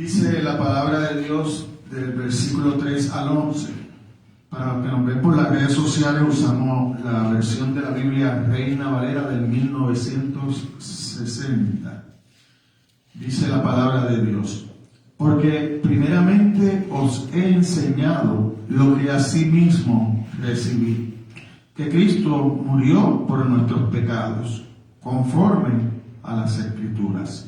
Dice la palabra de Dios del versículo 3 al 11. Para los que nos ven por las redes sociales, usamos la versión de la Biblia Reina Valera del 1960. Dice la palabra de Dios: porque primeramente os he enseñado lo que asimismo recibí, que Cristo murió por nuestros pecados, conforme a las Escrituras,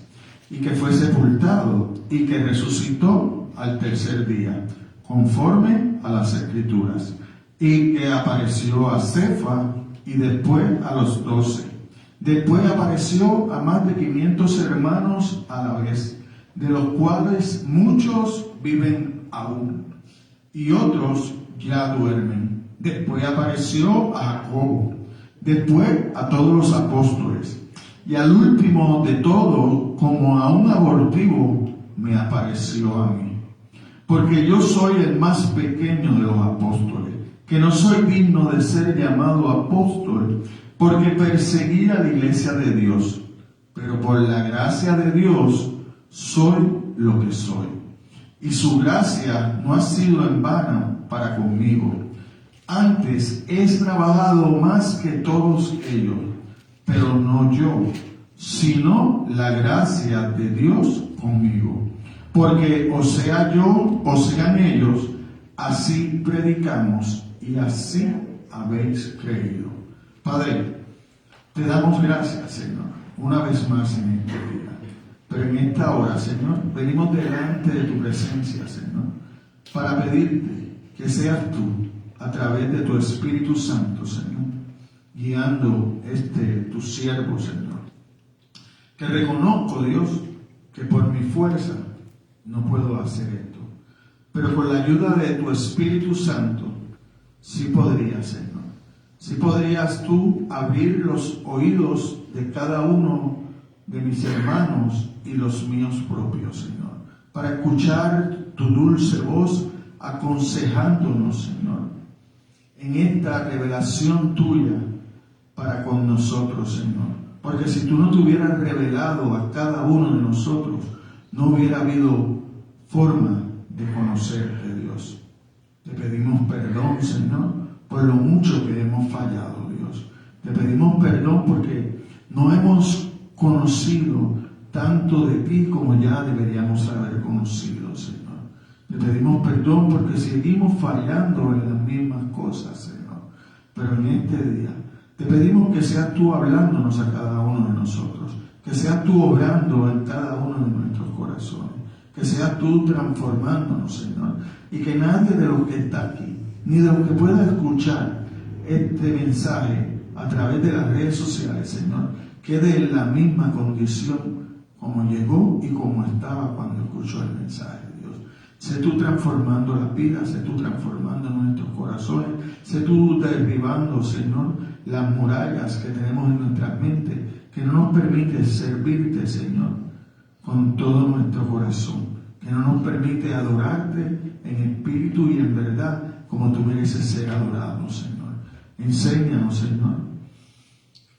y que fue sepultado y que resucitó al tercer día, conforme a las Escrituras, y que apareció a Cefa y después a los 12. Después apareció a más de 500 hermanos a la vez, de los cuales muchos viven aún y otros ya duermen. Después apareció a Jacobo, después a todos los apóstoles, y al último de todos, como a un abortivo, me apareció a mí. Porque yo soy el más pequeño de los apóstoles, que no soy digno de ser llamado apóstol, porque perseguí a la iglesia de Dios, pero por la gracia de Dios soy lo que soy. Y su gracia no ha sido en vano para conmigo. Antes he trabajado más que todos ellos, pero no yo, sino la gracia de Dios conmigo. Porque o sea yo, o sean ellos, así predicamos y así habéis creído. Padre, te damos gracias, Señor, una vez más en este día. Pero en esta hora, Señor, venimos delante de tu presencia, Señor, para pedirte que seas tú, a través de tu Espíritu Santo, Señor, guiando tu siervo, Señor. Que reconozco, Dios, que por mi fuerza no puedo hacer esto, pero con la ayuda de tu Espíritu Santo, sí podría, Señor. Sí podrías tú abrir los oídos de cada uno de mis hermanos y los míos propios, Señor, para escuchar tu dulce voz aconsejándonos, Señor, en esta revelación tuya para con nosotros, Señor. Porque si tú no te hubieras revelado a cada uno de nosotros, no hubiera habido forma de conocerte, Dios. Te pedimos perdón, Señor, por lo mucho que hemos fallado, Dios. Te pedimos perdón porque no hemos conocido tanto de ti como ya deberíamos haber conocido, Señor. Te pedimos perdón porque seguimos fallando en las mismas cosas, Señor. Pero en este día te pedimos que seas tú hablándonos a cada uno de nosotros, que seas tú obrando en cada uno de nuestros corazones, que seas tú transformándonos, Señor, y que nadie de los que está aquí, ni de los que pueda escuchar este mensaje a través de las redes sociales, Señor, quede en la misma condición como llegó y como estaba cuando escuchó el mensaje, Dios. Sé tú transformando las vidas, sé tú transformando nuestros corazones, sé tú derribando, Señor, las murallas que tenemos en nuestra mente, que no nos permite servirte, Señor, con todo nuestro corazón, que no nos permite adorarte en espíritu y en verdad, como tú mereces ser adorado, Señor. Enséñanos, Señor,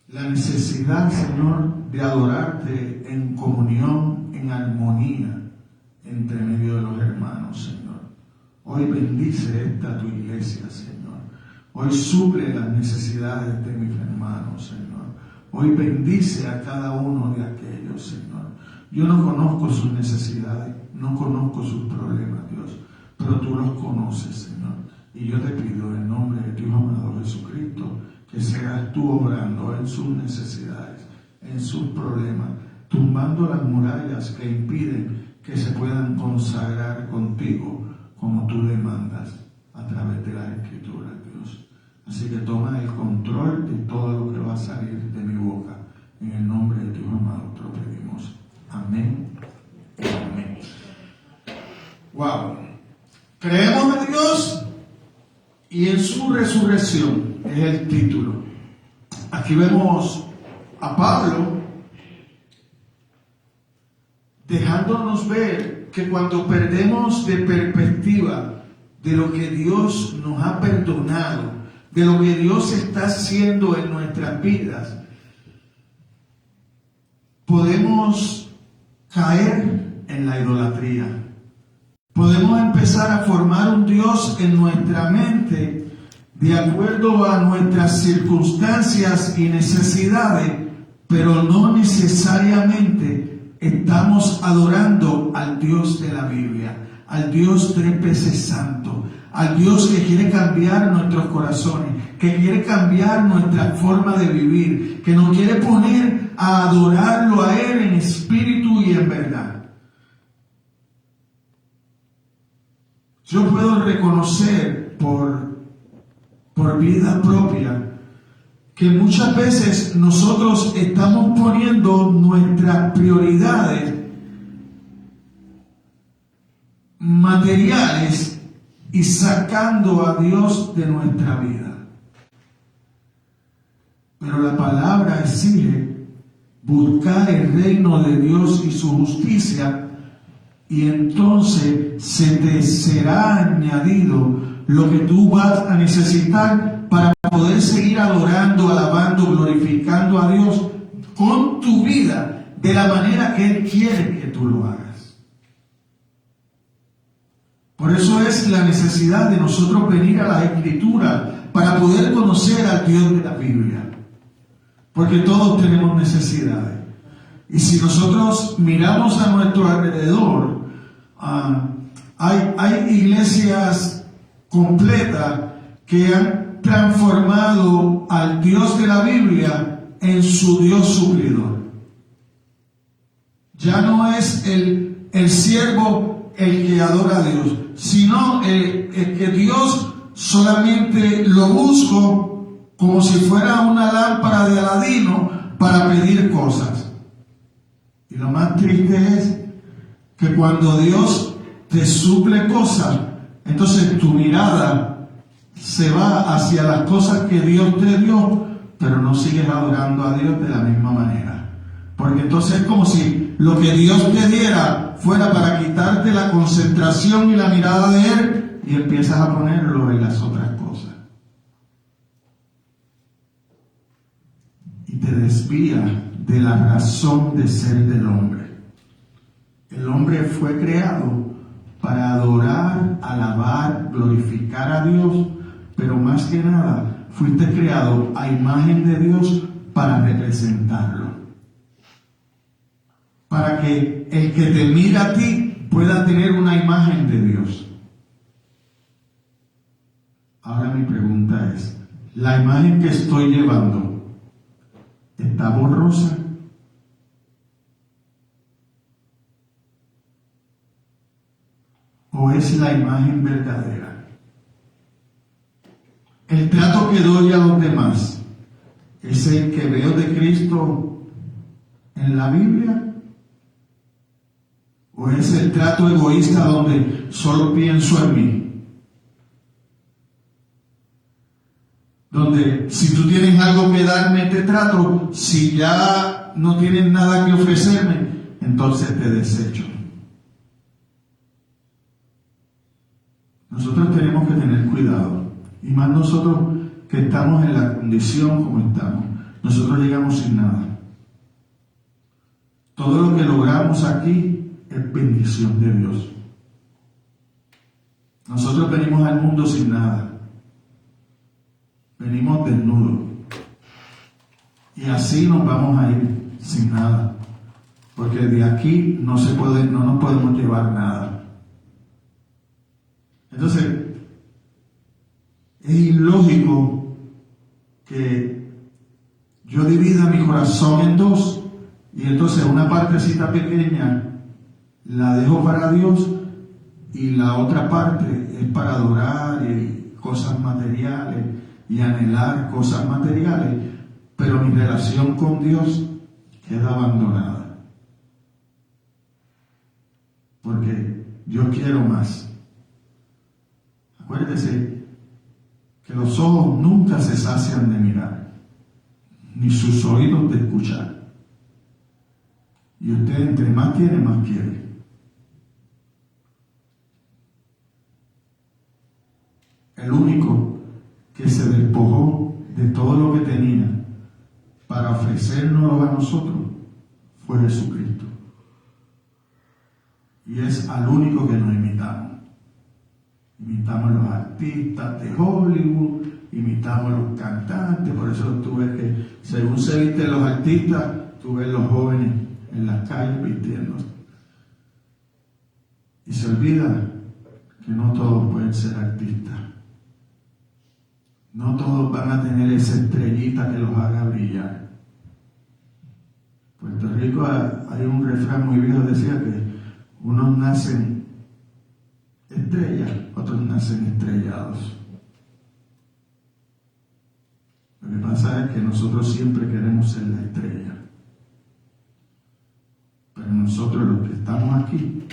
la necesidad, Señor, de adorarte en comunión, en armonía, entre medio de los hermanos, Señor. Hoy bendice esta tu iglesia, Señor. Hoy suple las necesidades de mis hermanos, Señor. Hoy bendice a cada uno de aquellos, Señor. Yo no conozco sus necesidades, no conozco sus problemas, Dios, pero tú los conoces, Señor. Y yo te pido en nombre de tu Hijo amado Jesucristo, que seas tú obrando en sus necesidades, en sus problemas, tumbando las murallas que impiden que se puedan consagrar contigo como tú demandas a través de las Escrituras, Dios. Así que toma el control de todo lo que va a salir de mi boca. En el nombre de tu Hijo amado te lo pedimos. Amén. Amén. Wow. Creemos en Dios y en su resurrección, es el título. Aquí vemos a Pablo dejándonos ver que cuando perdemos de perspectiva de lo que Dios nos ha perdonado, de lo que Dios está haciendo en nuestras vidas, podemos caer en la la idolatría. Podemos empezar a formar un Dios en nuestra mente de acuerdo a nuestras circunstancias y necesidades, pero no necesariamente estamos adorando al Dios de la Biblia, al Dios 3 veces santo, al Dios que quiere cambiar nuestros corazones, que quiere cambiar nuestra forma de vivir, que nos quiere poner a adorarlo a Él en espíritu y en verdad. Yo puedo reconocer por vida propia que muchas veces nosotros estamos poniendo nuestras prioridades materiales y sacando a Dios de nuestra vida. Pero la palabra exige buscar el reino de Dios y su justicia, y entonces se te será añadido lo que tú vas a necesitar para poder seguir adorando, alabando, glorificando a Dios con tu vida de la manera que Él quiere que tú lo hagas. Por eso es la necesidad de nosotros venir a la Escritura para poder conocer al Dios de la Biblia. Porque todos tenemos necesidades. Y si nosotros miramos a nuestro alrededor, hay iglesias completas que han transformado al Dios de la Biblia en su Dios suplidor. Ya no es el siervo el que adora a Dios, sino el que Dios solamente lo busco como si fuera una lámpara de Aladino para pedir cosas. Y lo más triste es que cuando Dios te suple cosas, entonces tu mirada se va hacia las cosas que Dios te dio, pero no sigues adorando a Dios de la misma manera. Porque entonces es como si lo que Dios te diera fuera para quitarte la concentración y la mirada de Él, y empiezas a ponerlo en las otras cosas. Y te desvía de la razón de ser del hombre. El hombre fue creado para adorar, alabar, glorificar a Dios, pero más que nada fuiste creado a imagen de Dios para representarlo. Para que el que te mira a ti pueda tener una imagen de Dios. Ahora mi pregunta es, ¿la imagen que estoy llevando está borrosa? ¿O es la imagen verdadera? El trato que doy a los demás, ¿es el que veo de Cristo en la Biblia? ¿O es el trato egoísta donde solo pienso en mí? Donde si tú tienes algo que darme, te trato; si ya no tienes nada que ofrecerme, entonces te desecho. Nosotros tenemos que tener cuidado, y más nosotros que estamos en la condición como estamos. Nosotros llegamos sin nada. Todo lo que logramos aquí es bendición de Dios. Nosotros venimos al mundo sin nada. Venimos desnudos. Y así nos vamos a ir sin nada. Porque de aquí no nos podemos llevar nada. Entonces, es ilógico que yo divida mi corazón en dos, y entonces una partecita pequeña la dejo para Dios y la otra parte es para adorar y cosas materiales y anhelar cosas materiales, pero mi relación con Dios queda abandonada. Porque yo quiero más. Acuérdese que los ojos nunca se sacian de mirar, ni sus oídos de escuchar. Y usted entre más tiene, más quiere. El único que se despojó de todo lo que tenía para ofrecérnoslo a nosotros fue Jesucristo. y es al único que nos imitamos. Imitamos a los artistas de Hollywood, imitamos a los cantantes. Por eso tú ves que según se visten los artistas, tú ves los jóvenes en las calles vistiendo. Y se olvida que no todos pueden ser artistas. No todos van a tener esa estrellita que los haga brillar. En Puerto Rico hay un refrán muy viejo que decía que unos nacen estrellas, otros nacen estrellados. Lo que pasa es que nosotros siempre queremos ser la estrella. Pero nosotros los que estamos aquí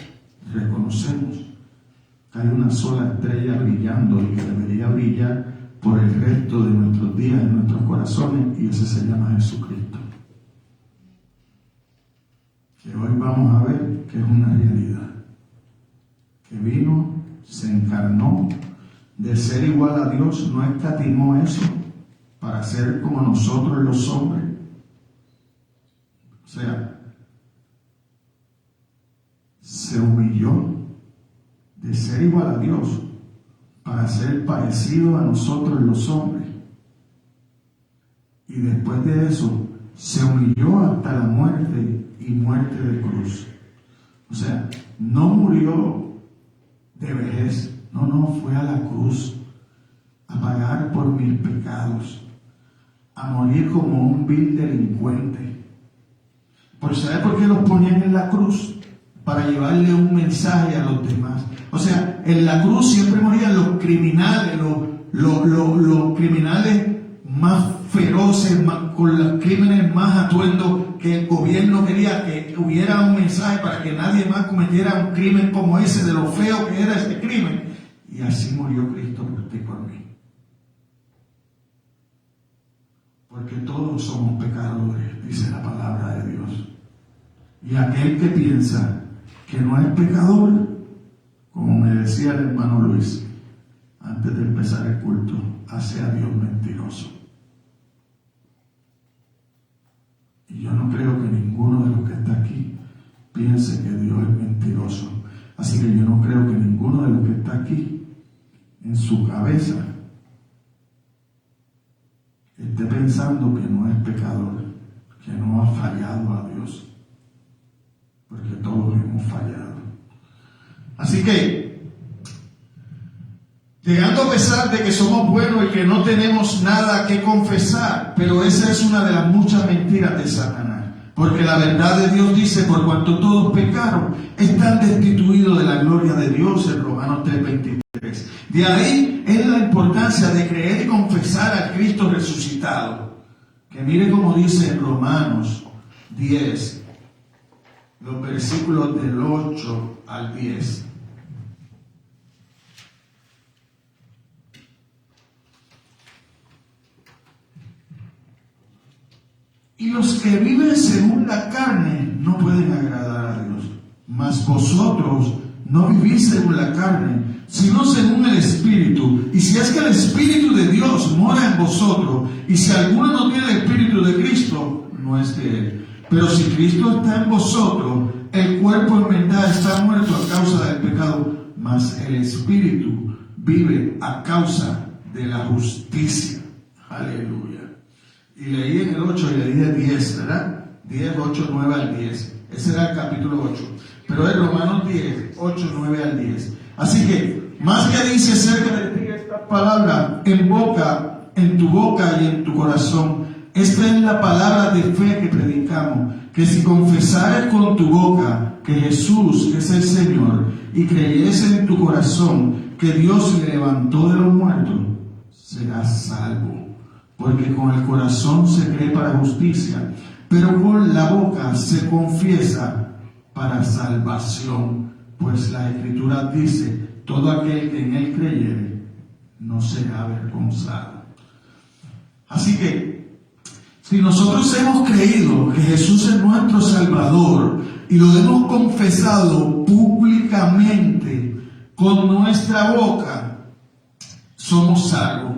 reconocemos que hay una sola estrella brillando y que debería brillar por el resto de nuestros días en nuestros corazones, y ese se llama Jesucristo. Que hoy vamos a ver que es una realidad. Que vino, se encarnó, de ser igual a Dios, no escatimó eso para ser como nosotros los hombres. O sea, se humilló de ser igual a Dios para ser parecido a nosotros los hombres. Y después de eso, se humilló hasta la muerte y muerte de cruz. O sea, no murió de vejez, no, fue a la cruz a pagar por mis pecados, a morir como un vil delincuente. ¿Sabe por qué los ponían en la cruz? Para llevarle un mensaje a los demás. O sea, en la cruz siempre morían los criminales, los criminales más feroces, con los crímenes más atuendos, que el gobierno quería que hubiera un mensaje para que nadie más cometiera un crimen como ese, de lo feo que era ese crimen. Y así murió Cristo por ti y por mí. Porque todos somos pecadores, dice la palabra de Dios. Y aquel que piensa que no es pecador, como me decía el hermano Luis antes de empezar el culto, hace a Dios mentiroso. Y yo no creo que ninguno de los que está aquí piense que Dios es mentiroso. Así que yo no creo que ninguno de los que está aquí, en su cabeza, esté pensando que no es pecador, que no ha fallado a Dios. Porque todos hemos fallado. Así que, llegando a pesar de que somos buenos y que no tenemos nada que confesar, pero esa es una de las muchas mentiras de Satanás. Porque la verdad de Dios dice, por cuanto todos pecaron, están destituidos de la gloria de Dios, en Romanos 3:23. De ahí es la importancia de creer y confesar a Cristo resucitado. Que mire cómo dice en Romanos 10, los versículos del 8 al 10. Y los que viven según la carne no pueden agradar a Dios. Mas vosotros no vivís según la carne, sino según el Espíritu. Y si es que el Espíritu de Dios mora en vosotros, y si alguno no tiene el Espíritu de Cristo, no es de él. Pero si Cristo está en vosotros, el cuerpo en verdad está muerto a causa del pecado, mas el Espíritu vive a causa de la justicia. Aleluya. Y leí en el 8 y leí de 10, ¿verdad? 10, 8, 9 al 10. Ese era el capítulo 8. Pero es Romanos 10, 8, 9 al 10. Así que, más que dice acerca de ti esta palabra en tu boca y en tu corazón. Esta es la palabra de fe que predicamos, que si confesares con tu boca que Jesús es el Señor y creyese en tu corazón que Dios le levantó de los muertos, serás salvo. Porque con el corazón se cree para justicia, pero con la boca se confiesa para salvación. Pues la Escritura dice, todo aquel que en él creyere no será avergonzado. Así que, si nosotros hemos creído que Jesús es nuestro Salvador y lo hemos confesado públicamente con nuestra boca, somos salvos.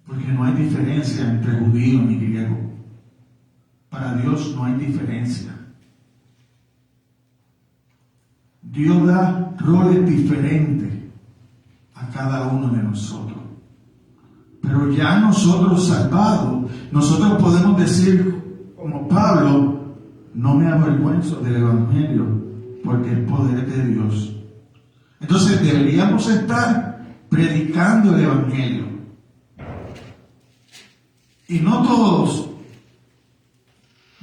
Porque no hay diferencia entre judío ni griego. Para Dios no hay diferencia. Dios da roles diferentes a cada uno de nosotros. Pero ya nosotros salvados, nosotros podemos decir, como Pablo, no me avergüenzo del Evangelio, porque es poder de Dios. Entonces deberíamos estar predicando el Evangelio. Y no todos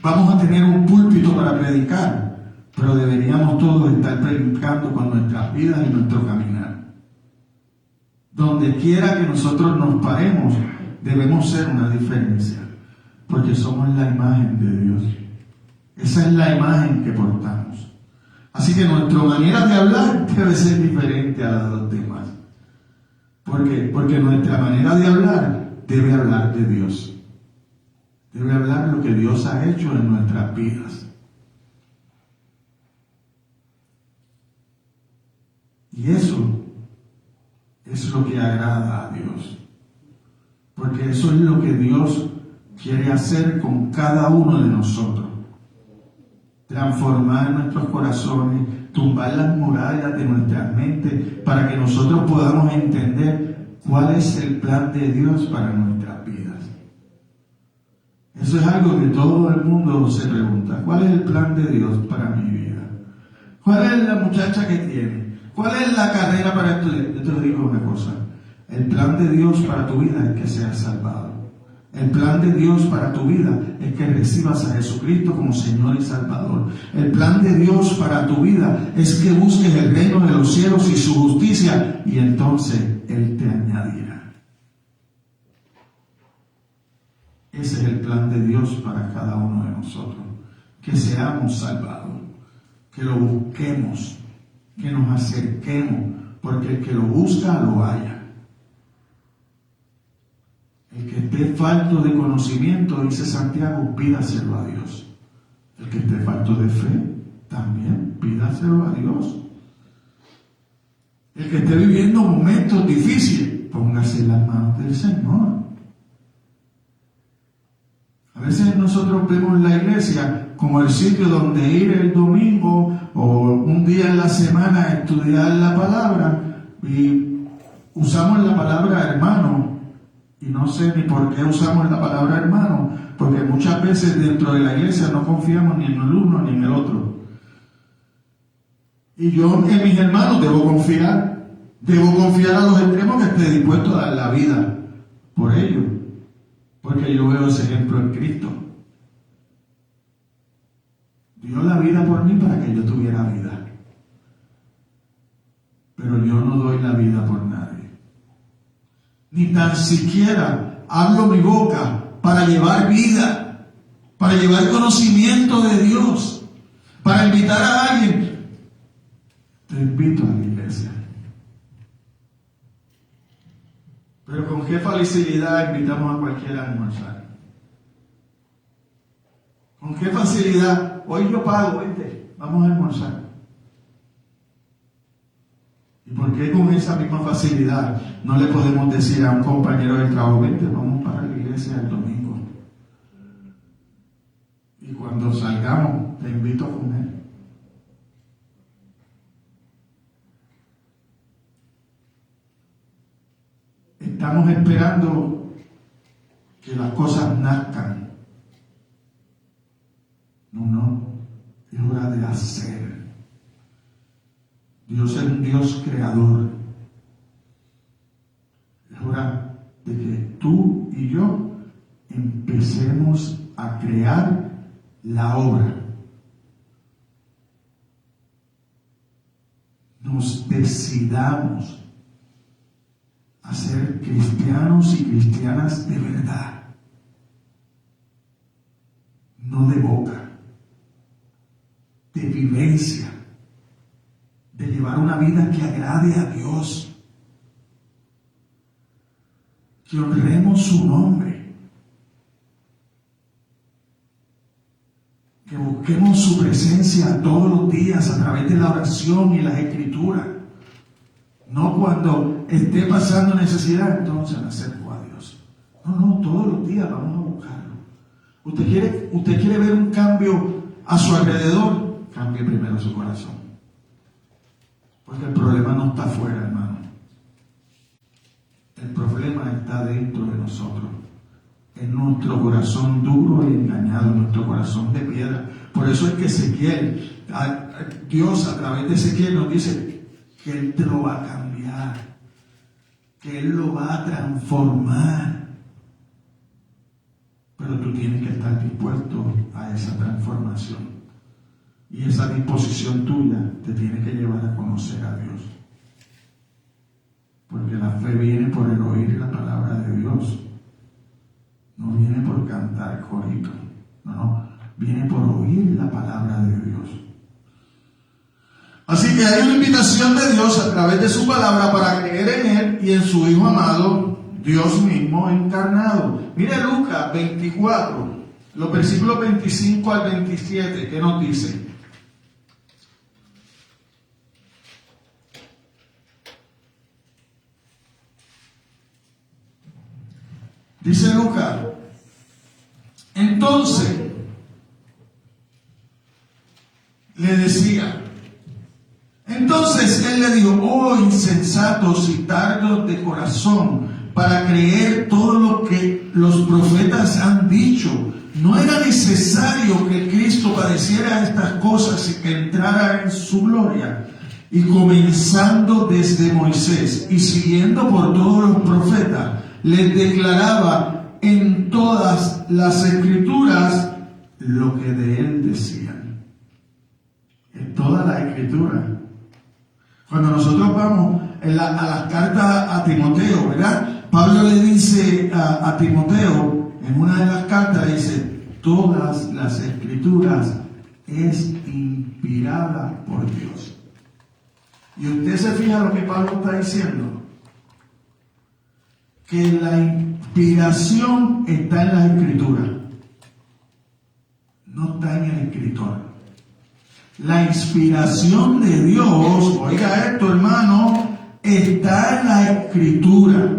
vamos a tener un púlpito para predicar, pero deberíamos todos estar predicando con nuestras vidas y nuestro caminar. Donde quiera que nosotros nos paremos, debemos ser una diferencia, porque somos la imagen de Dios. Esa es la imagen que portamos. Así que nuestra manera de hablar debe ser diferente a la de los demás. ¿Por qué? Porque nuestra manera de hablar debe hablar de Dios. Debe hablar lo que Dios ha hecho en nuestras vidas. Y eso es lo que agrada a Dios. Porque eso es lo que Dios quiere hacer con cada uno de nosotros. Transformar nuestros corazones, tumbar las murallas de nuestras mentes para que nosotros podamos entender cuál es el plan de Dios para nuestras vidas. Eso es algo que todo el mundo se pregunta. ¿Cuál es el plan de Dios para mi vida? ¿Cuál es la muchacha que tiene? ¿Cuál es la carrera para estudiar? Yo te digo una cosa. El plan de Dios para tu vida es que seas salvado. El plan de Dios para tu vida es que recibas a Jesucristo como Señor y Salvador. El plan de Dios para tu vida es que busques el reino de los cielos y su justicia, y entonces Él te añadirá. Ese es el plan de Dios para cada uno de nosotros. Que seamos salvados, que lo busquemos, que nos acerquemos, porque el que lo busca lo halla. El que esté falto de conocimiento, dice Santiago, pídaselo a Dios. El que esté falto de fe, también pídaselo a Dios. El que esté viviendo momentos difíciles, póngase en las manos del Señor. A veces nosotros vemos la iglesia como el sitio donde ir el domingo o un día en la semana a estudiar la palabra, y usamos la palabra hermano, y no sé ni por qué usamos la palabra hermano, porque muchas veces dentro de la iglesia no confiamos ni en el uno ni en el otro. Y yo en mis hermanos debo confiar a los extremos, que esté dispuesto a dar la vida por ellos. Porque yo veo ese ejemplo en Cristo. Dio la vida por mí para que yo tuviera vida. Pero yo no doy la vida por nadie. Ni tan siquiera hablo mi boca para llevar vida, para llevar conocimiento de Dios, para invitar a alguien. Te invito a la iglesia. Pero con qué facilidad invitamos a cualquiera a almorzar. Con qué facilidad, hoy yo pago, vente, vamos a almorzar. ¿Y por qué con esa misma facilidad no le podemos decir a un compañero del trabajo, vente, vamos para la iglesia el domingo? Y cuando salgamos, te invito a comer. Estamos esperando que las cosas nazcan. No, es hora de hacer. Dios es un Dios creador. Es hora de que tú y yo empecemos a crear la obra. Nos decidamos a ser cristianos y cristianas de verdad, no de boca, de vivencia, de llevar una vida que agrade a Dios, que honremos su nombre, que busquemos su presencia todos los días a través de la oración y las escrituras. No cuando esté pasando necesidad, entonces me acerco a Dios. No, todos los días vamos a buscarlo. Usted quiere ver un cambio a su alrededor, cambie primero su corazón. Porque el problema no está afuera, hermano. El problema está dentro de nosotros. En nuestro corazón duro y engañado, en nuestro corazón de piedra. Por eso es que Ezequiel, Dios a través de Ezequiel nos dice que Él te lo va a cambiar, que Él lo va a transformar. Pero tú tienes que estar dispuesto a esa transformación. Y esa disposición tuya te tiene que llevar a conocer a Dios. Porque la fe viene por el oír la palabra de Dios. No viene por cantar corito. No. Viene por oír la palabra de Dios. Así que hay una invitación de Dios a través de su palabra para creer en Él y en su Hijo amado, Dios mismo encarnado. Mire Lucas 24, los versículos 25 al 27, ¿qué nos dice? Dice Lucas, entonces le decía, entonces él le dijo, oh insensatos y tardos de corazón, para creer todo lo que los profetas han dicho. ¿No era necesario que Cristo padeciera estas cosas y que entrara en su gloria? Y comenzando desde Moisés y siguiendo por todos los profetas, les declaraba en todas las escrituras lo que de él decían. En toda la escritura. Cuando nosotros vamos a las cartas a Timoteo, ¿verdad? Pablo le dice a Timoteo, en una de las cartas, dice, todas las escrituras es inspirada por Dios. Y usted se fija lo que Pablo está diciendo, que la inspiración está en la escritura, no está en el escritor. La inspiración de Dios, oiga esto hermano, está en la escritura.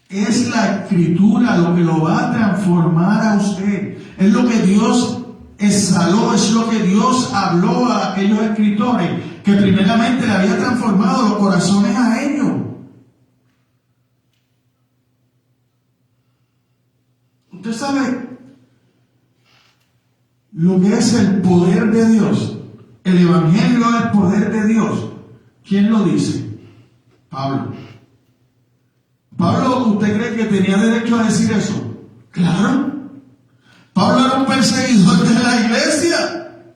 Es la escritura lo que lo va a transformar a usted. Es lo que Dios exhaló, es lo que Dios habló a aquellos escritores, que primeramente le había transformado los corazones a ellos. Usted sabe lo que es el poder de Dios. El Evangelio es el poder de Dios. ¿Quién lo dice? Pablo. Pablo, ¿usted cree que tenía derecho a decir eso? Claro. Pablo era un perseguidor de la iglesia.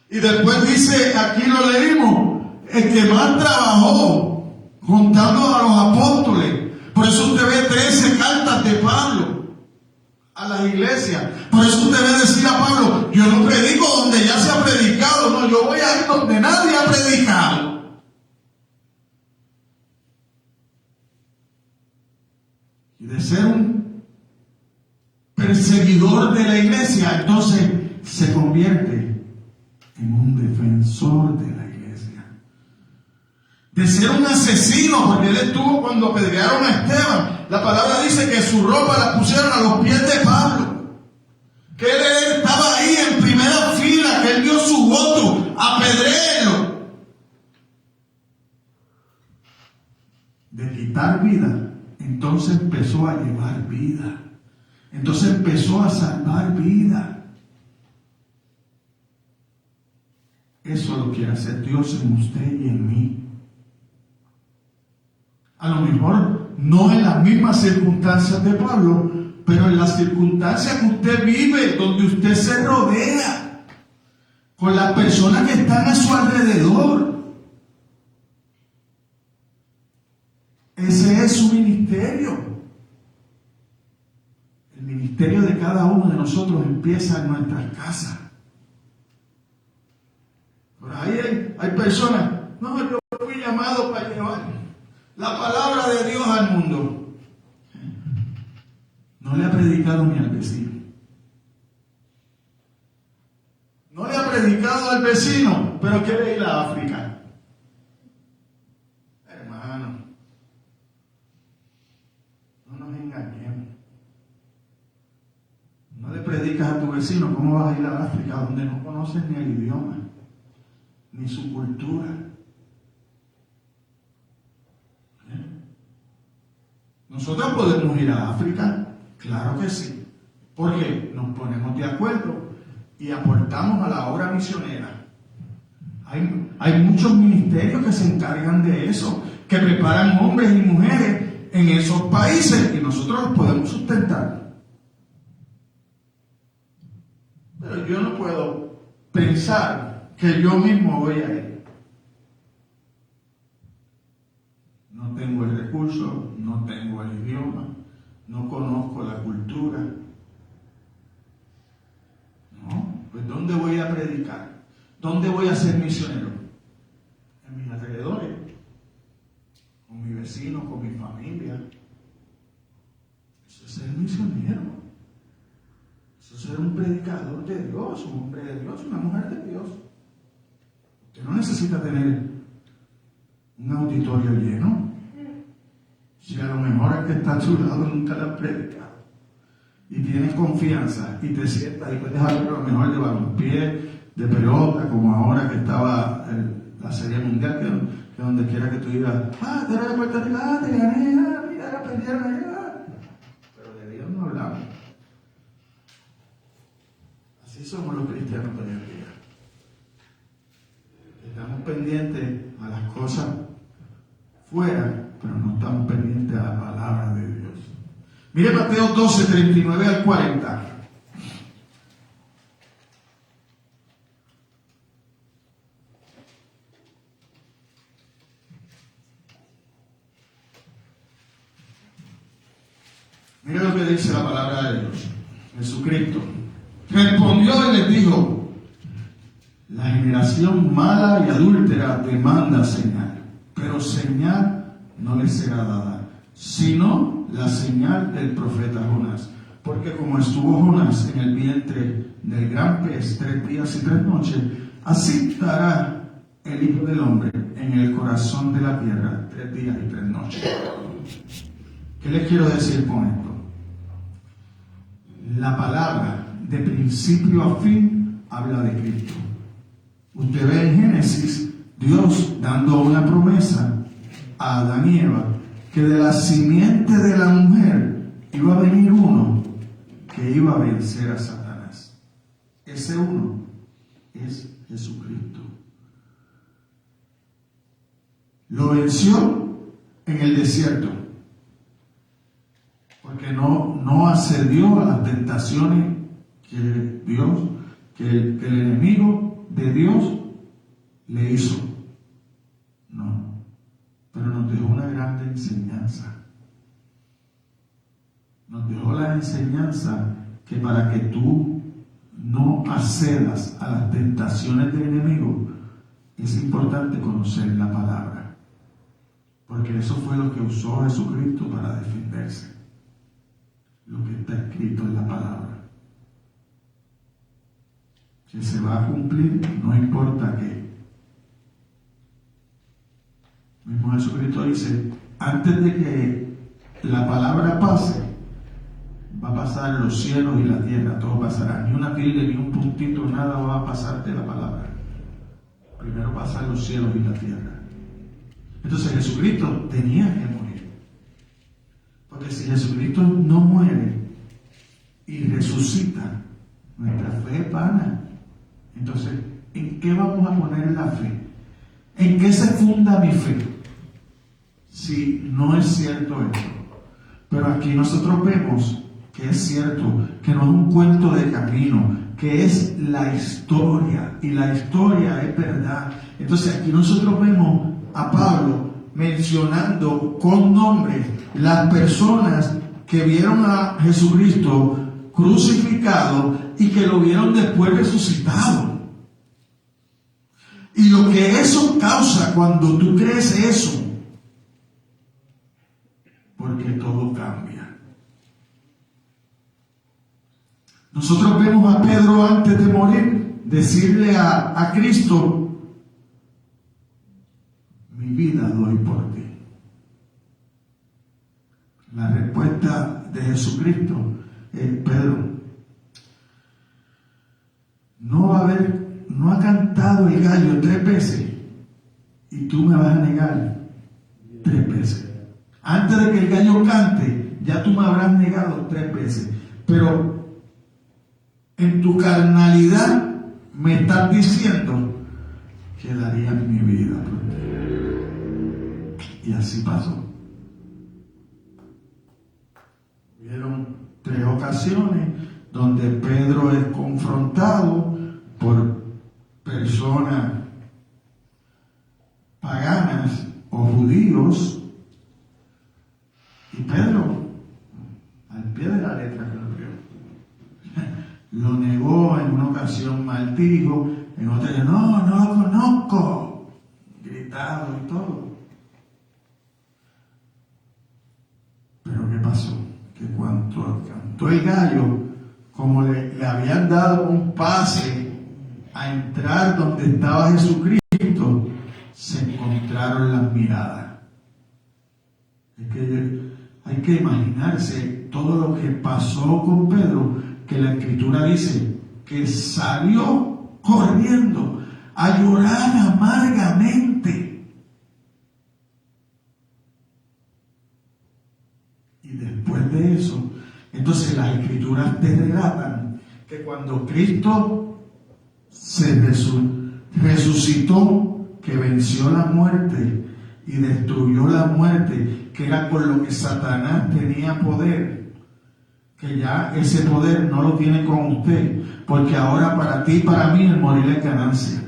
Y después dice, aquí lo leímos, el que más trabajó juntando a los apóstoles. Por eso usted ve 13 cartas de Pablo a las iglesias. Por eso usted ve decir a Pablo, yo no predico donde ya se ha predicado, no, yo voy a ir donde nadie ha predicado. Y de ser un perseguidor de la iglesia, entonces se convierte en un defensor de la iglesia. De ser un asesino, porque él estuvo cuando apedrearon a Esteban. La palabra dice que su ropa la pusieron a los pies de Pablo. Que él estaba ahí en primera fila, que él dio su voto, apedréelo. De quitar vida. Entonces empezó a llevar vida. Entonces empezó a salvar vida. Eso lo quiere hacer Dios en usted y en mí. A lo mejor no en las mismas circunstancias de Pablo, pero en las circunstancias que usted vive, donde usted se rodea, con las personas que están a su alrededor. Ese es su ministerio. El ministerio de cada uno de nosotros empieza en nuestras casas. Por ahí hay personas, no, yo fui llamado para llevar la palabra de Dios al mundo. No le ha predicado ni al vecino. No le ha predicado al vecino, pero quiere ir a África. Hermano, no nos vecino, ¿cómo vas a ir a África donde no conoces ni el idioma, ni su cultura? ¿Nosotros podemos ir a África? Claro que sí. Porque nos ponemos de acuerdo y aportamos a la obra misionera. Hay muchos ministerios que se encargan de eso, que preparan hombres y mujeres en esos países y nosotros los podemos sustentar. Pero yo no puedo pensar que yo mismo voy a ir. No tengo el recurso, no tengo el idioma, no conozco la cultura. No, pues ¿dónde voy a predicar? ¿Dónde voy a ser misionero? En mis alrededores, con mi vecino, con mi familia. Eso es ser misionero. Eso es ser un predicador de Dios, un hombre de Dios, una mujer de Dios. Usted no necesita tener un auditorio lleno. Si a lo mejor el que está a su lado nunca lo ha predicado y tienes confianza y te sientas y puedes hablar a lo mejor de balompié, de pelota, como ahora que estaba la Serie Mundial, que donde quiera que tú digas, tú eres de Puerto Rico, te gané, mira, perdieron allá. Pero de Dios no hablamos. Así somos los cristianos de hoy en día. Estamos pendientes a las cosas fuera, pero no estamos pendientes a la palabra de Dios. Mire Mateo 12, 39 al 40. Mire lo que dice la palabra de Dios. Jesucristo respondió y les dijo: la generación mala y adúltera demanda señal, pero señal no les será dada, sino la señal del profeta Jonás. Porque como estuvo Jonás en el vientre del gran pez 3 días y 3 noches, así estará el Hijo del Hombre en el corazón de la tierra 3 días y 3 noches. ¿Qué les quiero decir con esto? La palabra de principio a fin habla de Cristo. Usted ve en Génesis Dios dando una promesa a Adán y Eva que de la simiente de la mujer iba a venir uno que iba a vencer a Satanás. Ese uno es Jesucristo. Lo venció en el desierto porque no accedió a las tentaciones que el enemigo de Dios le hizo. No, pero nos dejó una gran enseñanza. Nos dejó la enseñanza que para que tú no accedas a las tentaciones del enemigo, es importante conocer la palabra. Porque eso fue lo que usó Jesucristo para defenderse. Lo que está escrito en la palabra. Que se va a cumplir, no importa qué. Mismo Jesucristo dice, antes de que la palabra pase, va a pasar los cielos y la tierra, todo pasará. Ni una tilde, ni un puntito, nada va a pasar de la palabra. Primero pasan los cielos y la tierra. Entonces Jesucristo tenía que morir. Porque si Jesucristo no muere y resucita, nuestra fe es vana. Entonces, ¿en qué vamos a poner la fe? ¿En qué se funda mi fe? Si no es cierto esto. Pero aquí nosotros vemos que es cierto, que no es un cuento de camino, que es la historia, y la historia es verdad. Entonces aquí nosotros vemos a Pablo mencionando con nombre las personas que vieron a Jesucristo crucificado y que lo vieron después resucitado. Y lo que eso causa cuando tú crees eso, porque todo cambia. Nosotros vemos a Pedro antes de morir decirle a Cristo, mi vida doy por ti. La respuesta de Jesucristo es, Pedro, gallo 3 veces y tú me vas a negar 3 veces. Antes de que el gallo cante, ya tú me habrás negado 3 veces. Pero en tu carnalidad me estás diciendo que daría mi vida por ti. Y así pasó. Hubieron 3 ocasiones donde Pedro es confrontado por personas paganas o judíos, y Pedro, al pie de la letra, lo negó. En una ocasión maldijo, en otra no lo conozco, gritado y todo. Pero ¿qué pasó? Que cuando cantó el gallo, como le habían dado un pase a entrar donde estaba Jesucristo, se encontraron las miradas. Hay que imaginarse todo lo que pasó con Pedro, que la Escritura dice que salió corriendo a llorar amargamente. Y después de eso, entonces las Escrituras te relatan que cuando Cristo se resucitó, que venció la muerte y destruyó la muerte, que era con lo que Satanás tenía poder, que ya ese poder no lo tiene con usted, porque ahora para ti y para mí el morir es ganancia.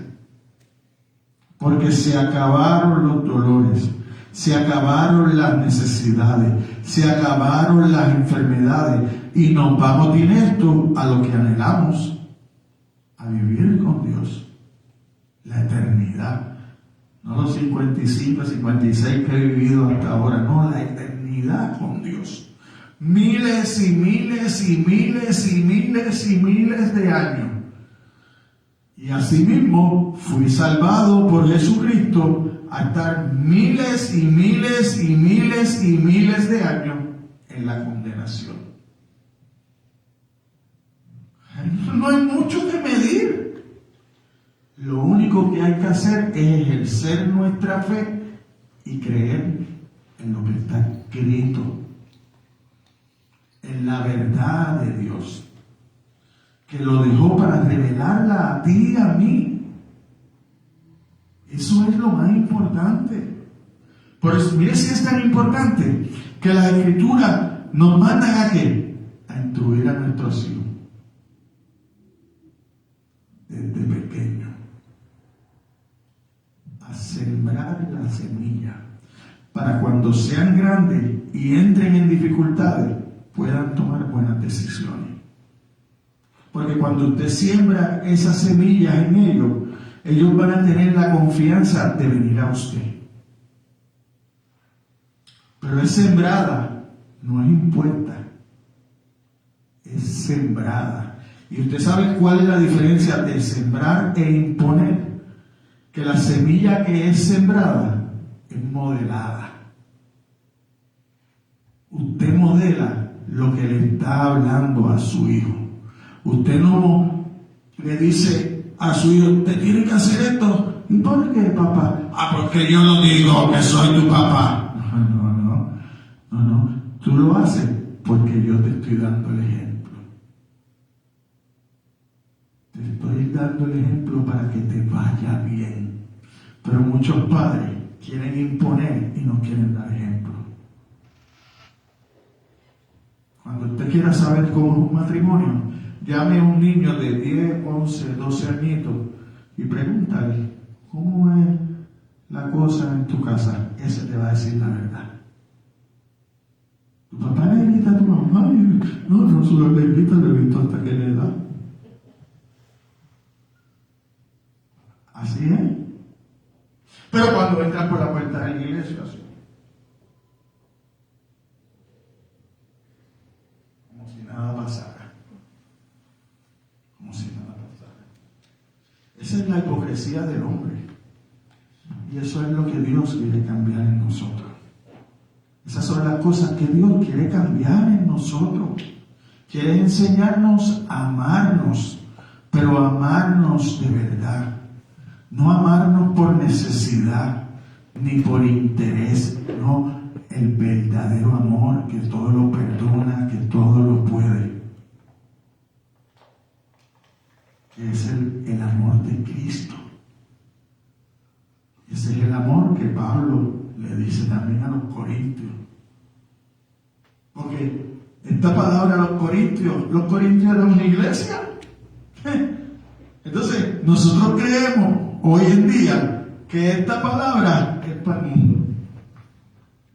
Porque se acabaron los dolores, se acabaron las necesidades, se acabaron las enfermedades, y nos vamos directo a lo que anhelamos, a vivir con Dios, la eternidad. No los 55, 56 que he vivido hasta ahora, no, la eternidad con Dios. Miles y miles y miles y miles y miles de años. Y asimismo fui salvado por Jesucristo a estar miles y miles y miles y miles de años en la condenación. No hay mucho que medir. Lo único que hay que hacer es ejercer nuestra fe y creer en lo que está escrito, en la verdad de Dios, que lo dejó para revelarla a ti y a mí. Eso es lo más importante. Por eso, mire si es tan importante que la Escritura nos manda a ¿qué? A instruir a nuestros hijos desde pequeño, a sembrar la semilla, para cuando sean grandes y entren en dificultades, puedan tomar buenas decisiones. Porque cuando usted siembra esas semillas en ellos van a tener la confianza de venir a usted. Pero es sembrada, no es impuesta, es sembrada. Y usted sabe cuál es la diferencia de sembrar e imponer. Que la semilla que es sembrada es modelada. Usted modela lo que le está hablando a su hijo. Usted no le dice a su hijo, usted tiene que hacer esto. ¿Y por qué, papá? Porque yo no digo que soy tu papá. No. Tú lo haces porque yo te estoy dando el ejemplo. Te estoy dando el ejemplo para que te vaya bien. Pero muchos padres quieren imponer y no quieren dar ejemplo. Cuando usted quiera saber cómo es un matrimonio, llame a un niño de 10, 11, 12 añitos y pregúntale, ¿cómo es la cosa en tu casa? Ese te va a decir la verdad. Tu papá le grita a tu mamá, no solo le grita, le grito hasta que le da. Así es. Pero cuando entras por la puerta de la iglesia, así, como si nada pasara. Como si nada pasara. Esa es la hipocresía del hombre. Y eso es lo que Dios quiere cambiar en nosotros. Esas son las cosas que Dios quiere cambiar en nosotros. Quiere enseñarnos a amarnos, pero amarnos de verdad. No amarnos por necesidad ni por interés, no, el verdadero amor que todo lo perdona, que todo lo puede. Es el amor de Cristo. Ese es el amor que Pablo le dice también a los corintios. Porque esta palabra los corintios eran una iglesia. Entonces, nosotros creemos hoy en día que esta palabra es para el mundo.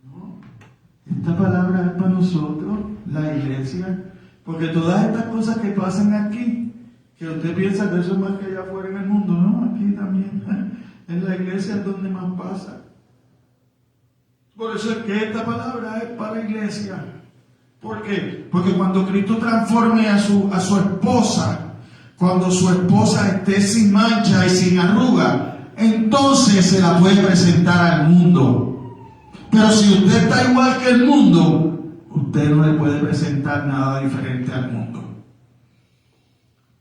¿No? Esta palabra es para nosotros, la iglesia. Porque todas estas cosas que pasan aquí, que usted piensa que eso es más que allá afuera en el mundo, no, aquí también. En la iglesia es donde más pasa. Por eso es que esta palabra es para la iglesia. ¿Por qué? Porque cuando Cristo transforme a su esposa, cuando su esposa esté sin mancha y sin arruga, entonces se la puede presentar al mundo. Pero si usted está igual que el mundo, usted no le puede presentar nada diferente al mundo.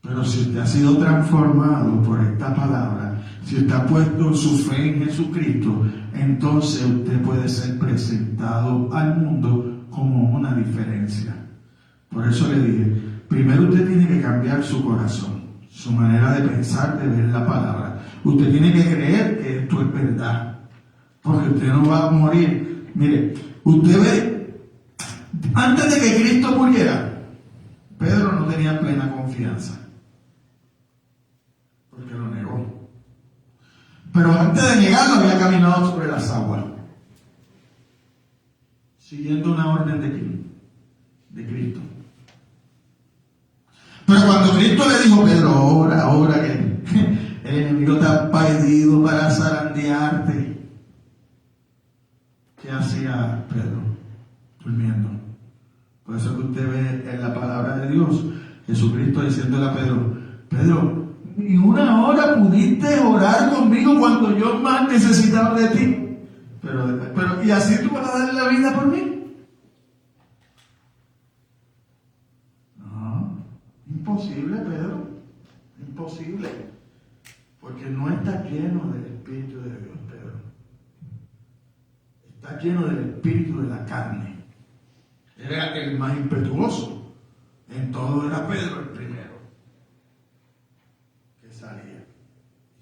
Pero si usted ha sido transformado por esta palabra, si usted ha puesto su fe en Jesucristo, entonces usted puede ser presentado al mundo como una diferencia. Por eso le dije, primero usted tiene que cambiar su corazón, su manera de pensar, de ver la palabra. Usted tiene que creer que esto es verdad, porque usted no va a morir. Mire, usted ve, antes de que Cristo muriera, Pedro no tenía plena confianza, porque lo negó. Pero antes de negarlo había caminado sobre las aguas, siguiendo una orden de quién? De Cristo. Pero cuando Cristo le dijo, Pedro, ahora que el enemigo te ha pedido para zarandearte, ¿qué hacía Pedro? Durmiendo. Por eso que usted ve en la palabra de Dios, Jesucristo diciéndole a Pedro, Pedro, ni una hora pudiste orar conmigo cuando yo más necesitaba de ti. Pero ¿y así tú vas a darle la vida por mí? No, imposible, Pedro. Imposible. Porque no está lleno del Espíritu de Dios, Pedro. Está lleno del espíritu de la carne. Era el más impetuoso. En todo era Pedro el primero que salía.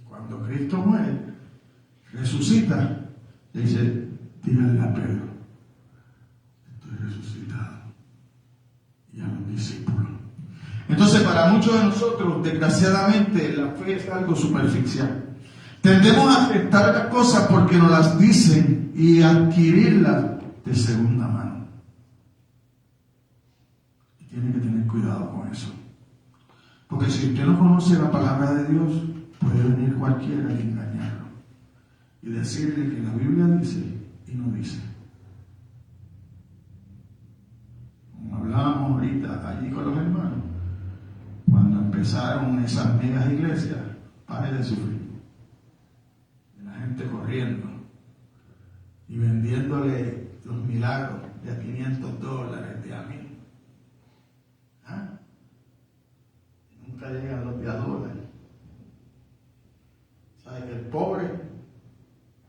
Y cuando Cristo muere, resucita, le dice, díganle a Pedro, estoy resucitado. Y a los discípulos. Entonces, para muchos de nosotros, desgraciadamente, la fe es algo superficial. Tendemos a aceptar las cosas porque nos las dicen y adquirirlas de segunda mano. Y tiene que tener cuidado con eso. Porque si usted no conoce la palabra de Dios, puede venir cualquiera y engañarlo. Y decirle que la Biblia dice y no dice. Como hablábamos ahorita allí con los hermanos, cuando empezaron esas megas iglesias, pare de sufrir. La gente corriendo y vendiéndole los milagros de a $500, de a 1,000. ¿Ah? Nunca llegan los de a $1. ¿Sabe que el pobre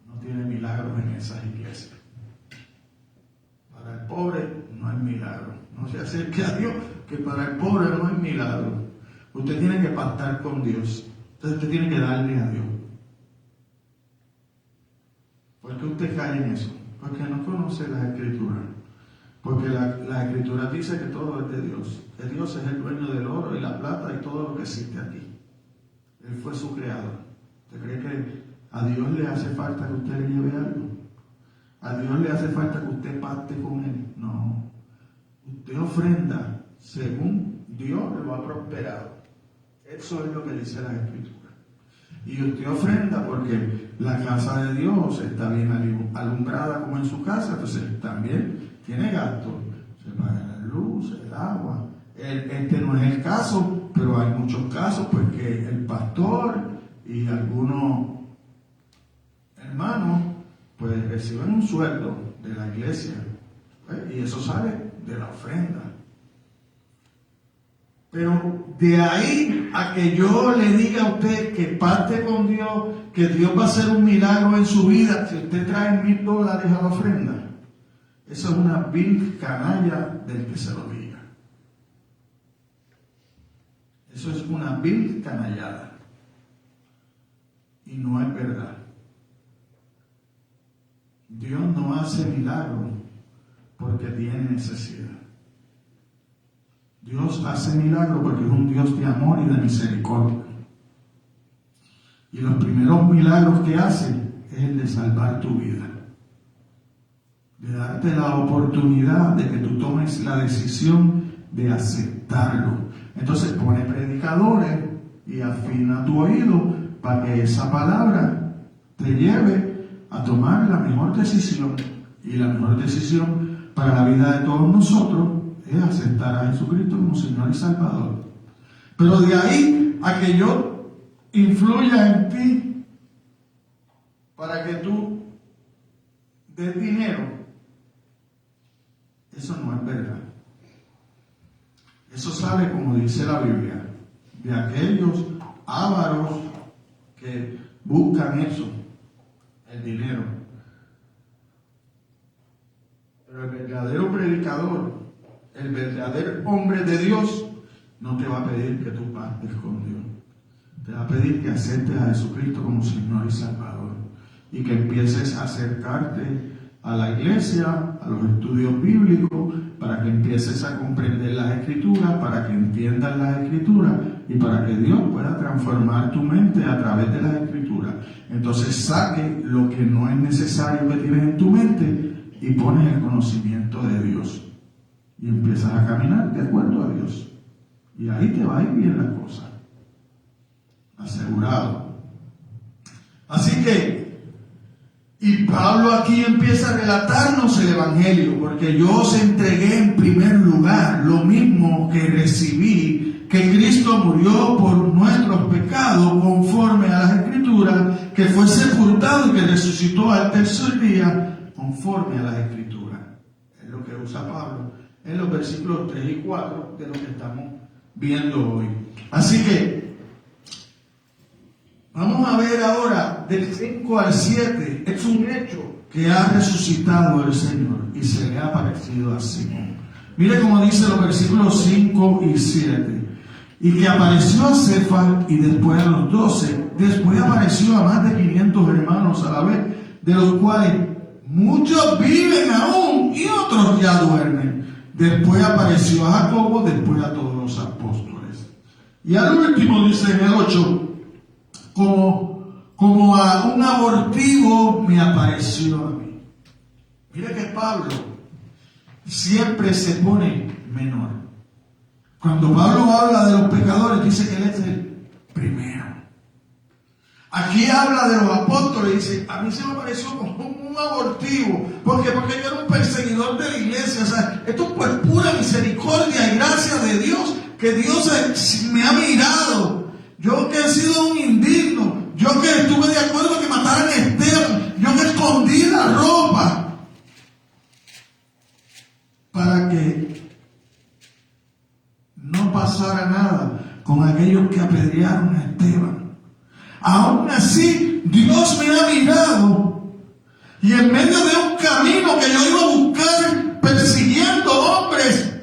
no tiene milagros en esas iglesias? Para el pobre no hay milagro. No se acerque a Dios, que para el pobre no hay milagro. Usted tiene que pactar con Dios. Entonces usted tiene que darle a Dios. ¿Por qué usted cae en eso? Porque no conoce las Escrituras. Porque la Escritura dice que todo es de Dios. Que Dios es el dueño del oro y la plata y todo lo que existe aquí. Él fue su creador. ¿Usted cree que a Dios le hace falta que usted le lleve algo? ¿A Dios le hace falta que usted pacte con Él? No. Usted ofrenda según Dios lo ha prosperado. Eso es lo que dice la Escritura. Y usted ofrenda porque la casa de Dios está bien alumbrada como en su casa, entonces también tiene gastos. Se paga la luz, el agua. Este no es el caso, pero hay muchos casos, pues que el pastor y algunos hermanos pues reciben un sueldo de la iglesia, ¿eh? Y eso sale de la ofrenda. Pero de ahí a que yo le diga a usted que parte con Dios, que Dios va a hacer un milagro en su vida, si usted trae $1000 a la ofrenda, eso es una vil canalla del que se lo diga. Eso es una vil canallada. Y no es verdad. Dios no hace milagro porque tiene necesidad. Dios hace milagro porque es un Dios de amor y de misericordia. Y los primeros milagros que hace es el de salvar tu vida. De darte la oportunidad de que tú tomes la decisión de aceptarlo. Entonces pone predicadores y afina tu oído para que esa palabra te lleve a tomar la mejor decisión. Y la mejor decisión para la vida de todos nosotros es aceptar a Jesucristo como Señor y Salvador. Pero de ahí a que yo influya en ti para que tú des dinero, eso no es verdad. Eso sale, como dice la Biblia, de aquellos ávaros que buscan eso, el dinero. Pero el verdadero predicador, el verdadero hombre de Dios, no te va a pedir que tú pactes con Dios. Te va a pedir que aceptes a Jesucristo como Señor y Salvador. Y que empieces a acercarte a la iglesia, a los estudios bíblicos, para que empieces a comprender las Escrituras, para que entiendas las Escrituras y para que Dios pueda transformar tu mente a través de las Escrituras. Entonces saque lo que no es necesario que tienes en tu mente y pones el conocimiento de Dios. Y empiezas a caminar de acuerdo a Dios. Y ahí te va a ir bien la cosa. Asegurado. Así que, y Pablo aquí empieza a relatarnos el Evangelio, porque yo os entregué en primer lugar lo mismo que recibí, que Cristo murió por nuestros pecados conforme a las Escrituras, que fue sepultado y que resucitó al tercer día conforme a las Escrituras. Es lo que usa Pablo en los versículos 3 y 4 de lo que estamos viendo hoy. Así que vamos a ver ahora del 5 al 7. Es un hecho que ha resucitado el Señor y se le ha aparecido a Simón. Mire cómo dice los versículos 5 y 7. Y que apareció a Cefas y después a los 12. Después apareció a más de 500 hermanos a la vez, de los cuales muchos viven aún y otros ya duermen. Después apareció a Jacobo, después a todos los apóstoles. Y al último dice en el 8, como a un abortivo me apareció a mí. Mira que Pablo siempre se pone menor. Cuando Pablo habla de los pecadores, dice que él es el primero. Aquí habla de los apóstoles y dice, a mí se me pareció como un abortivo. ¿Por qué? Porque yo era un perseguidor de la iglesia. O sea, esto es por pura misericordia y gracia de Dios, que Dios me ha mirado. Yo que he sido un indigno, yo que estuve de acuerdo que mataran a Esteban, yo que escondí la ropa para que no pasara nada con aquellos que apedrearon a Esteban. Aún así, Dios me ha mirado y en medio de un camino que yo iba a buscar persiguiendo hombres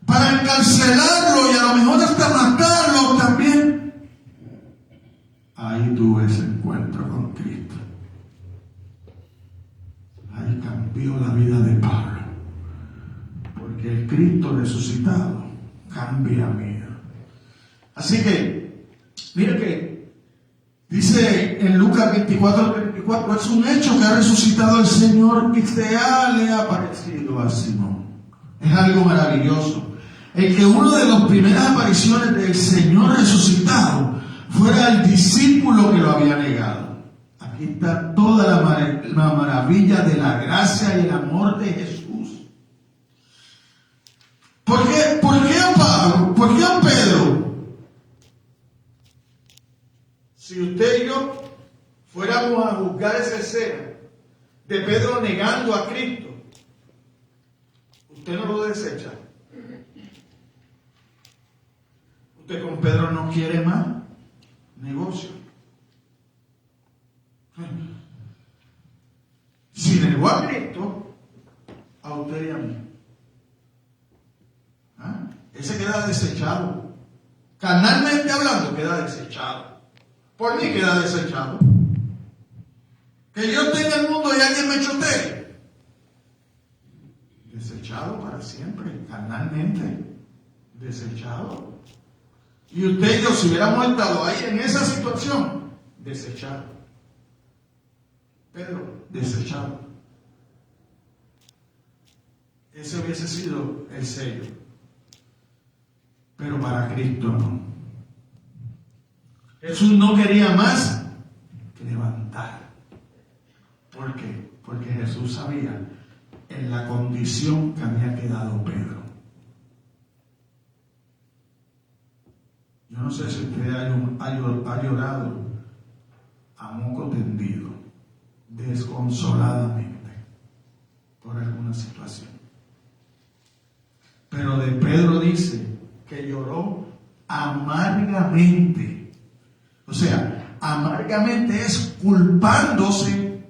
para encarcelarlo y a lo mejor hasta matarlo también, ahí tuve ese encuentro con Cristo. Ahí cambió la vida de Pablo, porque el Cristo resucitado cambia mi vida. Así que, mire que dice en Lucas 24, es un hecho que ha resucitado el Señor y le ha aparecido a Simón. Es algo maravilloso. El que uno de las primeras apariciones del Señor resucitado fuera el discípulo que lo había negado. Aquí está toda la maravilla de la gracia y el amor de Jesús. ¿Por qué a Pablo? ¿Por qué a Pedro? Si usted y yo fuéramos a juzgar esa escena de Pedro negando a Cristo, usted no lo desecha. Usted con Pedro no quiere más negocio. Si negó a Cristo, a usted y a mí. Ese queda desechado. Carnalmente hablando, queda desechado. Por mí queda desechado. Que yo esté en el mundo y alguien me chotee. Desechado para siempre, carnalmente. Desechado. Y usted y yo, si hubiéramos estado ahí en esa situación, desechado. Pedro, desechado. Ese hubiese sido el sello. Pero para Cristo no. Jesús no quería más que levantar. ¿Por qué? Porque Jesús sabía en la condición que había quedado Pedro. Yo no sé si usted ha llorado a moco tendido, desconsoladamente, por alguna situación. Pero de Pedro dice que lloró amargamente. O sea, amargamente es culpándose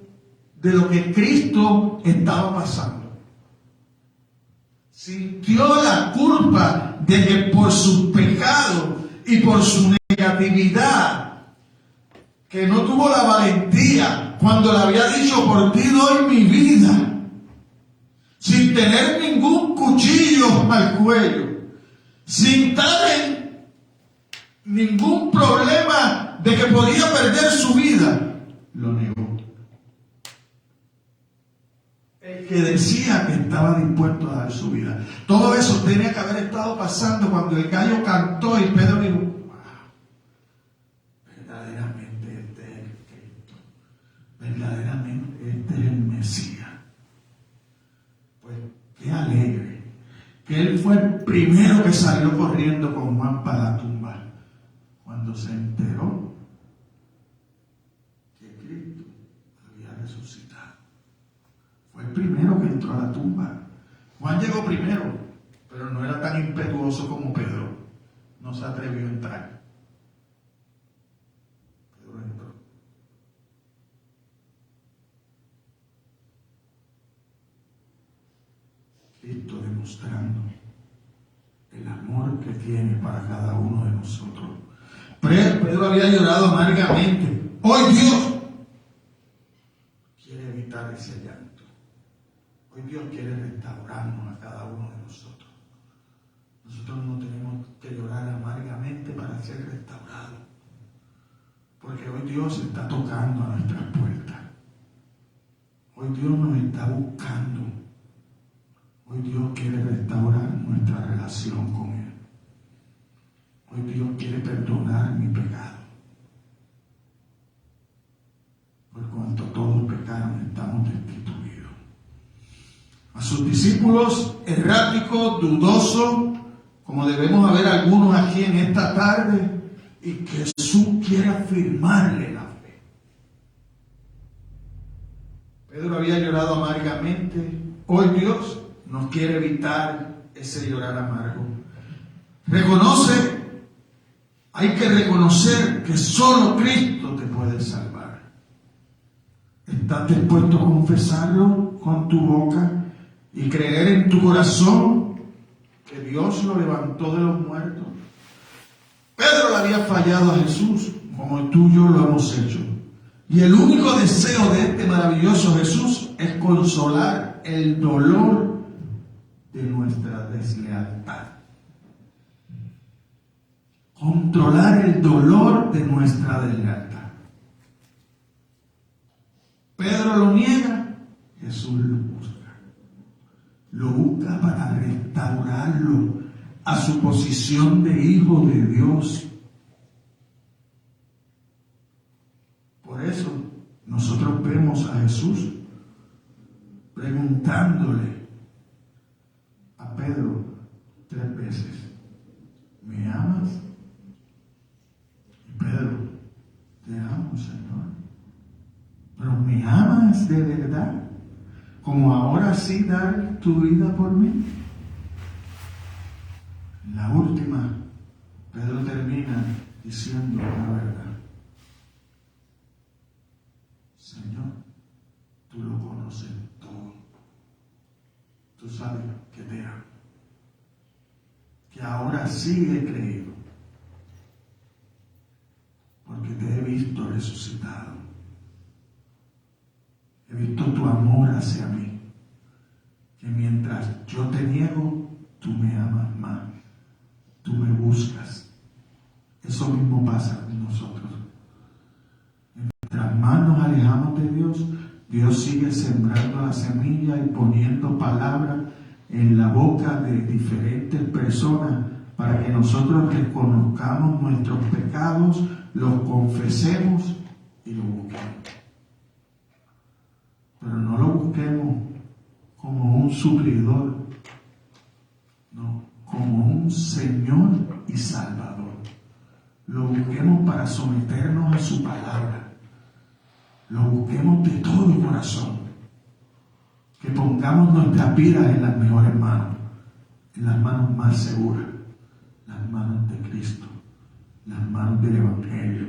de lo que Cristo estaba pasando. Sintió la culpa de que por sus pecados y por su negatividad, que no tuvo la valentía cuando le había dicho: por ti doy mi vida, sin tener ningún cuchillo al cuello, sin estar en ningún problema de que podía perder su vida, lo negó. El que decía que estaba dispuesto a dar su vida. Todo eso tenía que haber estado pasando cuando el gallo cantó y Pedro dijo: wow, verdaderamente este es el Cristo, verdaderamente este es el Mesías. Pues qué alegre que él fue el primero que salió corriendo con Juan para la tumba cuando se enteró que Cristo había resucitado. Fue el primero que entró a la tumba. Juan llegó primero, pero no era tan impetuoso como Pedro. No se atrevió a entrar. Pedro entró. Cristo demostrando el amor que tiene para cada uno de nosotros. Pedro había llorado amargamente. Hoy Dios quiere evitar ese llanto. Hoy Dios quiere restaurarnos a cada uno de nosotros. Nosotros no tenemos que llorar amargamente para ser restaurados. Porque hoy Dios está tocando a nuestras puertas. Hoy Dios nos está buscando. Hoy Dios quiere restaurar nuestra relación con Él. Hoy Dios quiere perdonar mi pecado. Por cuanto todos pecaron, estamos destituidos. A sus discípulos erráticos, dudosos, como debemos haber algunos aquí en esta tarde, y que Jesús quiere afirmarle la fe. Pedro había llorado amargamente. Hoy Dios nos quiere evitar ese llorar amargo. Hay que reconocer que solo Cristo te puede salvar. ¿Estás dispuesto a confesarlo con tu boca y creer en tu corazón que Dios lo levantó de los muertos? Pedro le había fallado a Jesús, como tú y yo lo hemos hecho. Y el único deseo de este maravilloso Jesús es consolar el dolor de nuestra deslealtad. Controlar el dolor de nuestra deslealtad. Pedro lo niega, Jesús lo busca. Lo busca para restaurarlo a su posición de hijo de Dios. Por eso nosotros vemos a Jesús preguntándole a Pedro 3 veces: ¿me amas? Y Pedro: te amo, Señor. Pero ¿me amas de verdad? Como ahora sí dar tu vida por mí. La última, Pedro termina diciendo la verdad. Señor, tú lo conoces todo. Tú sabes que te amo. Que ahora sí he creído. Porque te he visto resucitado. He visto tu amor hacia mí. Que mientras yo te niego, tú me amas más. Tú me buscas. Eso mismo pasa con nosotros. Mientras más nos alejamos de Dios, Dios sigue sembrando la semilla y poniendo palabras en la boca de diferentes personas para que nosotros reconozcamos nuestros pecados, los confesemos y los busquemos. Pero no lo busquemos como un suplidor, no, como un Señor y Salvador. Lo busquemos para someternos a su palabra. Lo busquemos de todo corazón. Que pongamos nuestras vidas en las mejores manos, en las manos más seguras, las manos de Cristo, las manos del Evangelio.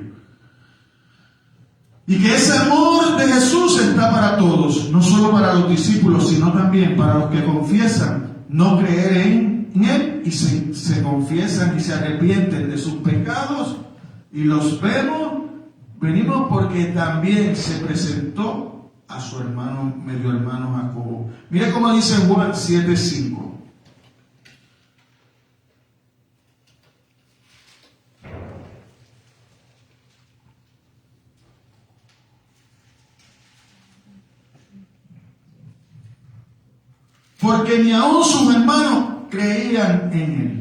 Y que ese amor de Jesús está para todos, no solo para los discípulos, sino también para los que confiesan no creer en Él y se confiesan y se arrepienten de sus pecados, y los venimos porque también se presentó a su hermano, medio hermano Jacobo. Mire cómo dice Juan 7:5. Porque ni aun sus hermanos creían en Él.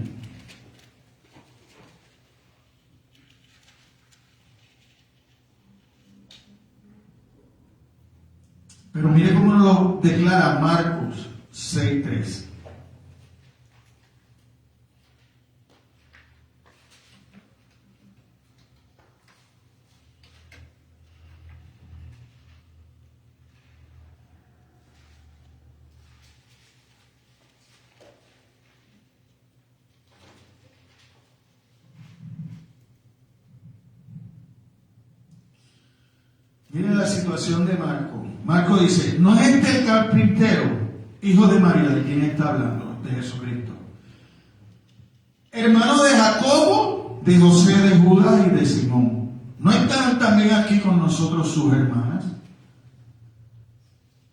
Pero mire cómo lo declara Marcos 6:3. Miren la situación de Marco. Marco dice, ¿no es este el carpintero, hijo de María, de quien está hablando? De Jesucristo. Hermano de Jacobo, de José, de Judas y de Simón. ¿No están también aquí con nosotros sus hermanas?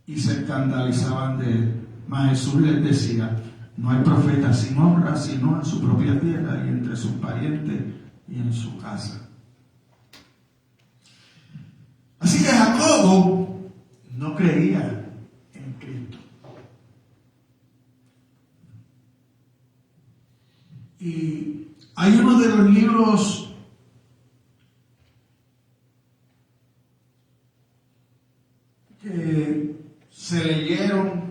Y se escandalizaban de él. Mas Jesús les decía, no hay profeta sin honra, sino en su propia tierra y entre sus parientes y en su casa. Así que Jacobo no creía en Cristo. Y hay uno de los libros que se leyeron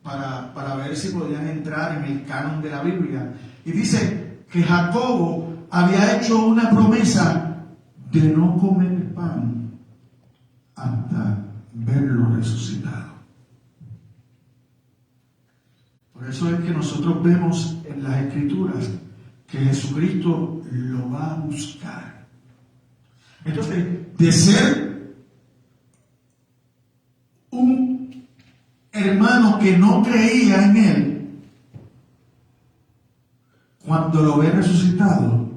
para ver si podían entrar en el canon de la Biblia. Y dice que Jacobo había hecho una promesa de no comer pan hasta verlo resucitado. Por eso es que nosotros vemos en las Escrituras que Jesucristo lo va a buscar. Entonces, de ser un hermano que no creía en Él, cuando lo ve resucitado,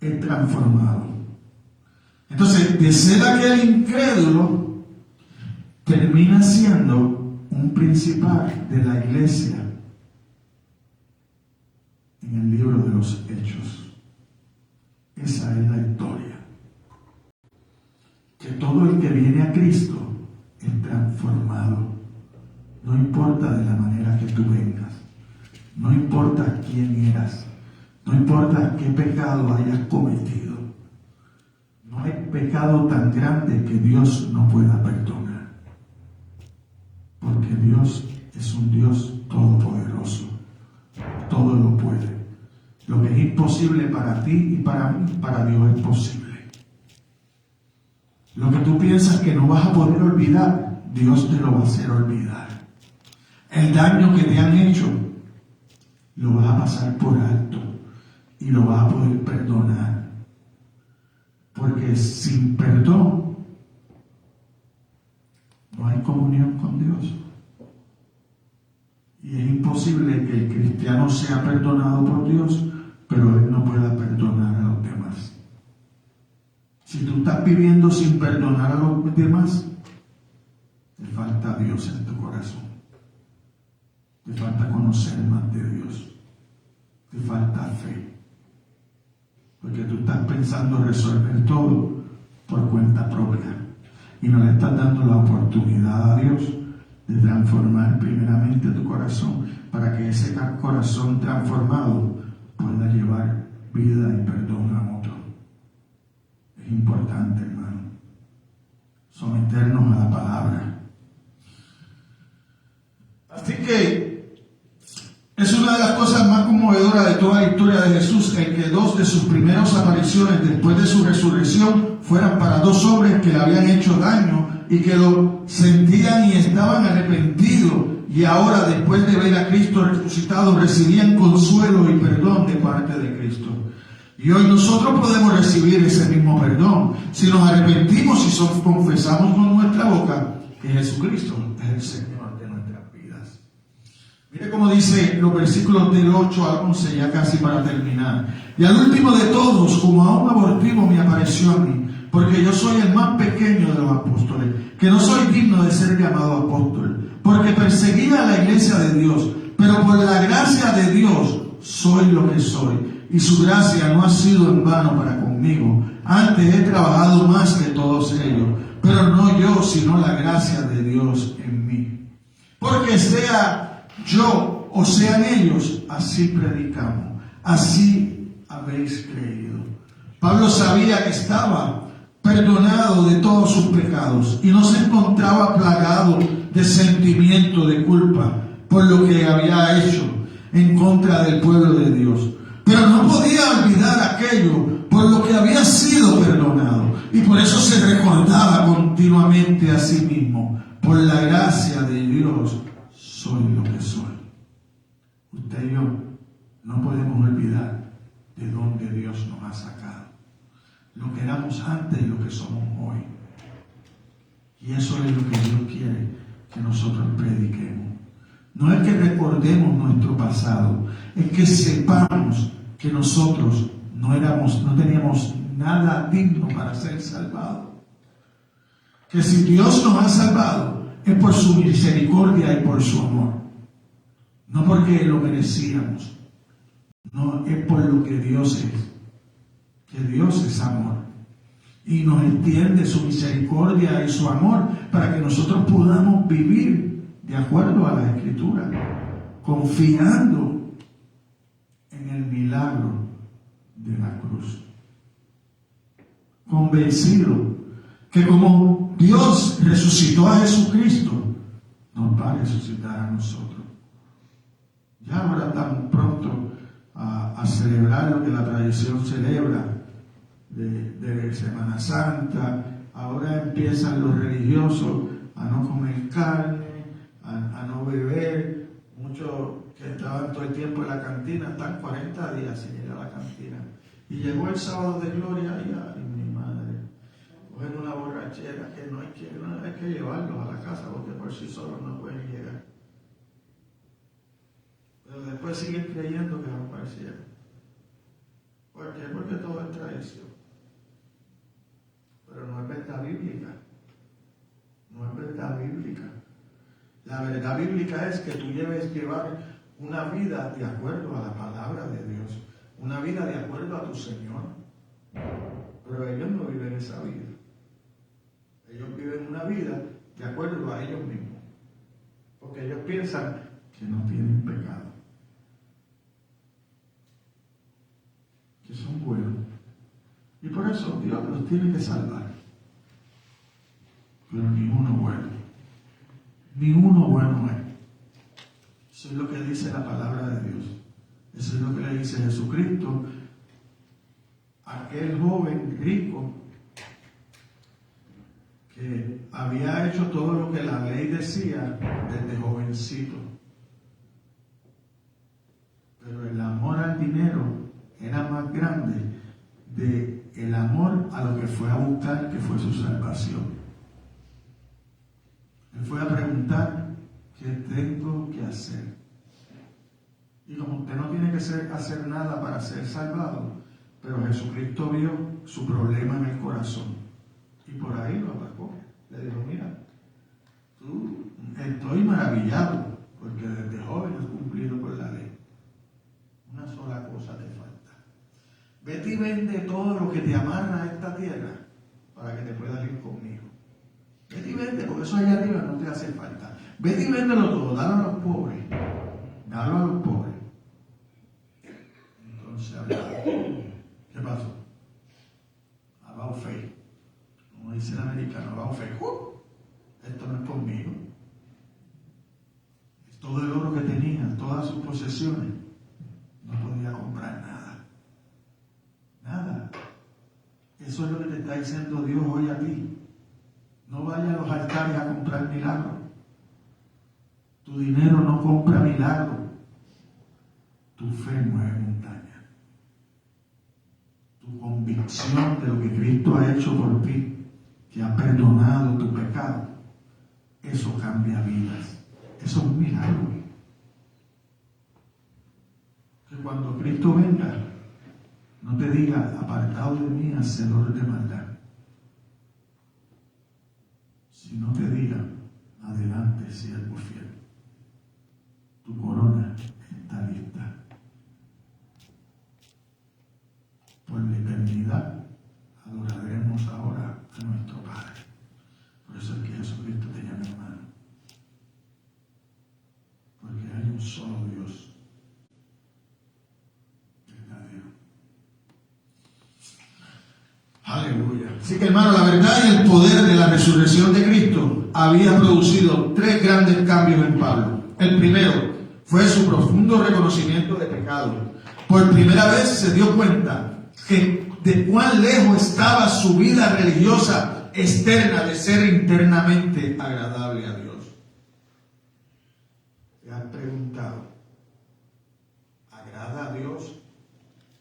es transformado. Entonces, de ser aquel incrédulo, termina siendo un principal de la iglesia en el libro de los Hechos. Esa es la historia. Que todo el que viene a Cristo es transformado. No importa de la manera que tú vengas. No importa quién eras. No importa qué pecado hayas cometido. No hay pecado tan grande que Dios no pueda perdonar. Porque Dios es un Dios todopoderoso. Todo lo puede. Lo que es imposible para ti y para mí, para Dios es posible. Lo que tú piensas que no vas a poder olvidar, Dios te lo va a hacer olvidar. El daño que te han hecho, lo vas a pasar por alto y lo vas a poder perdonar. Porque sin perdón no hay comunión con Dios. Y es imposible que el cristiano sea perdonado por Dios, pero él no pueda perdonar a los demás. Si tú estás viviendo sin perdonar a los demás, te falta Dios en tu corazón. Te falta conocer más de Dios. Te falta fe. Porque tú estás pensando resolver todo por cuenta propia. Y no le estás dando la oportunidad a Dios de transformar primeramente tu corazón, para que ese corazón transformado pueda llevar vida y perdón a otro. Es importante, hermano, someternos a la palabra. Así que es una de las cosas más conmovedoras de toda la historia de Jesús, el que dos de sus primeras apariciones después de su resurrección fueran para dos hombres que le habían hecho daño y que lo sentían y estaban arrepentidos, y ahora, después de ver a Cristo resucitado, recibían consuelo y perdón de parte de Cristo. Y hoy nosotros podemos recibir ese mismo perdón si nos arrepentimos y confesamos con nuestra boca que Jesucristo es el Señor de nuestras vidas. Mire cómo dice los versículos del 8 al 11, ya casi para terminar. Y al último de todos, como a un abortivo, me apareció a mí, porque yo soy el más pequeño de los apóstoles, que no soy digno de ser llamado apóstol, porque perseguía a la iglesia de Dios, pero por la gracia de Dios soy lo que soy, y su gracia no ha sido en vano para conmigo. Antes he trabajado más que todos ellos, pero no yo, sino la gracia de Dios en mí. Porque sea yo o sean ellos, así predicamos, así habéis creído. Pablo sabía que estaba perdonado de todos sus pecados y no se encontraba plagado de sentimiento de culpa por lo que había hecho en contra del pueblo de Dios. Pero no podía olvidar aquello por lo que había sido perdonado, y por eso se recordaba continuamente a sí mismo: por la gracia de Dios soy lo que soy. Usted y yo no podemos olvidar de dónde Dios nos ha sacado, lo que éramos antes y lo que somos hoy. Y eso es lo que Dios quiere que nosotros prediquemos. No es que recordemos nuestro pasado, es que sepamos que nosotros no teníamos nada digno para ser salvados. Que si Dios nos ha salvado es por su misericordia y por su amor. No porque lo merecíamos. No, es por lo que Dios es. Que Dios es amor. Y nos extiende su misericordia y su amor para que nosotros podamos vivir de acuerdo a la Escritura, confiando en el milagro de la cruz. Convencido que como Dios resucitó a Jesucristo, nos va a resucitar a nosotros. Ya ahora estamos pronto a celebrar lo que la tradición celebra de Semana Santa. Ahora empiezan los religiosos a no comer carne, a no beber. Muchos que estaban todo el tiempo en la cantina están 40 días sin ir a la cantina. Y llegó el sábado de gloria y ay, mi madre, cogen una borrachera que no hay que llevarlos a la casa porque por sí solos no pueden llegar. Pero después siguen creyendo que van para el cielo. ¿Por qué? Porque todo es tradición. Pero no es verdad bíblica. No es verdad bíblica. La verdad bíblica es que tú debes llevar una vida de acuerdo a la palabra de Dios, una vida de acuerdo a tu Señor. Pero ellos no viven esa vida. Ellos viven una vida de acuerdo a ellos mismos, porque ellos piensan que no tienen pecado, que son buenos, y por eso Dios los tiene que salvar. Pero ninguno bueno es. Eso es lo que dice la palabra de Dios. Eso es lo que le dice Jesucristo a aquel joven rico que había hecho todo lo que la ley decía desde jovencito. Pero el amor al dinero era más grande de el amor a lo que fue a buscar, que fue su salvación. Él fue a preguntar, ¿qué tengo que hacer? Y como usted no tiene que hacer nada para ser salvado, pero Jesucristo vio su problema en el corazón y por ahí lo atacó. Le dijo, mira, estoy maravillado porque desde joven has cumplido con la ley. Una sola cosa te falta. Vete y vende todo lo que te amarra a esta tierra para que te puedas ir conmigo. Vete y vende, porque eso allá arriba no te hace falta. Vete y véndelo todo, dalo a los pobres. Dalo a los pobres. Entonces, ¿qué pasó? About faith. Como dice el americano, about faith. Esto no es conmigo. Todo el oro que tenía, todas sus posesiones, no podía comprar nada. Nada. Eso es lo que te está diciendo Dios hoy a ti. No vayas a los altares a comprar milagros. Tu dinero no compra milagros. Tu fe mueve montaña. Tu convicción de lo que Cristo ha hecho por ti, que ha perdonado tu pecado, eso cambia vidas. Eso es un milagro. Que cuando Cristo venga, no te diga, apartado de mí, hacedor de maldad. Sino te diga, adelante, siervo fiel. Tu corona está lista. Por la eternidad adoraremos ahora a nuestro Padre. Por eso es que Jesucristo te llama hermano. Porque hay un solo Dios verdadero. Aleluya. Así que, hermano, la verdad y el poder de la resurrección de Cristo había producido 3 grandes cambios en Pablo. El primero fue su profundo reconocimiento de pecado. Por primera vez se dio cuenta de cuán lejos estaba su vida religiosa externa de ser internamente agradable a Dios. ¿Te has preguntado, ¿agrada a Dios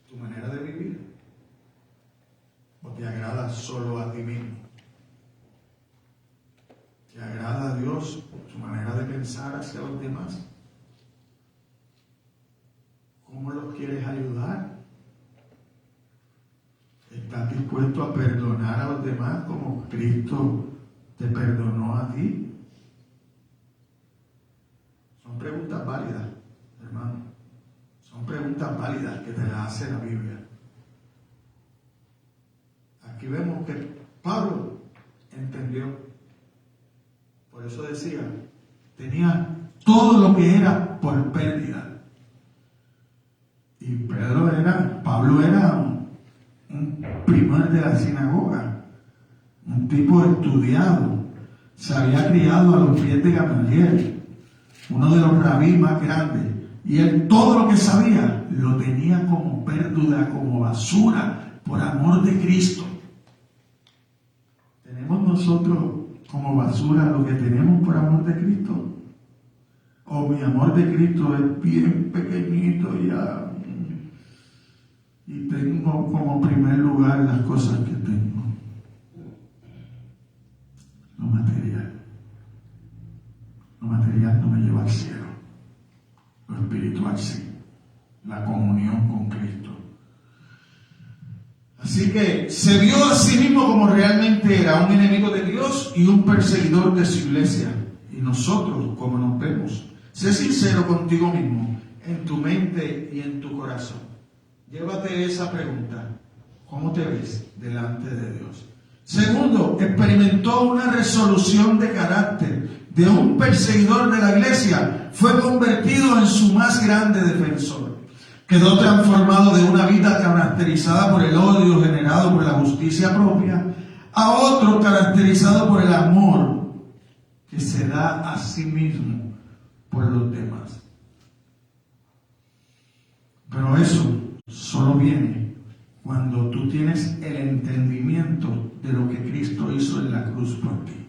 tu manera de vivir? ¿O te agrada solo a ti mismo? ¿Te agrada a Dios tu manera de pensar hacia los demás? ¿Cómo los quieres ayudar? ¿Estás dispuesto a perdonar a los demás como Cristo te perdonó a ti? Son preguntas válidas, hermano. Son preguntas válidas que te las hace la Biblia. Aquí vemos que Pablo entendió. Por eso decía, tenía todo lo que era por pérdida. Y Pablo era un primer de la sinagoga, un tipo estudiado, se había criado a los pies de Gamaliel, uno de los rabí más grandes, y él todo lo que sabía lo tenía como pérdida, como basura, por amor de Cristo. ¿Tenemos nosotros como basura lo que tenemos por amor de Cristo? ¿O mi amor de Cristo es bien pequeñito ya? Y tengo como primer lugar las cosas que tengo. Lo material. Lo material no me lleva al cielo. Lo espiritual sí. La comunión con Cristo. Así que se vio a sí mismo como realmente era, un enemigo de Dios y un perseguidor de su iglesia. Y nosotros, como nos vemos. Sé sincero contigo mismo, en tu mente y en tu corazón. Llévate esa pregunta. ¿Cómo te ves delante de Dios? Segundo, experimentó una resolución de carácter. De un perseguidor de la iglesia, fue convertido en su más grande defensor. Quedó transformado de una vida caracterizada por el odio generado por la justicia propia a otro caracterizado por el amor que se da a sí mismo por los demás. Pero eso solo viene cuando tú tienes el entendimiento de lo que Cristo hizo en la cruz por ti.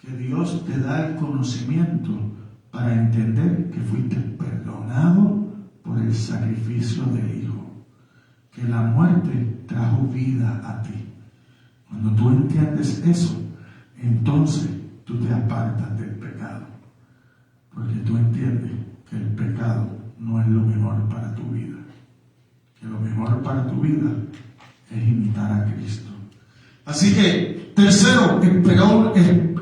Que Dios te da el conocimiento para entender que fuiste perdonado por el sacrificio del Hijo. que la muerte trajo vida a ti. Cuando tú entiendes eso, entonces tú te apartas del pecado, porque tú entiendes que el pecado no es lo mejor para tu vida, que lo mejor para tu vida es imitar a Cristo. Así que, tercero,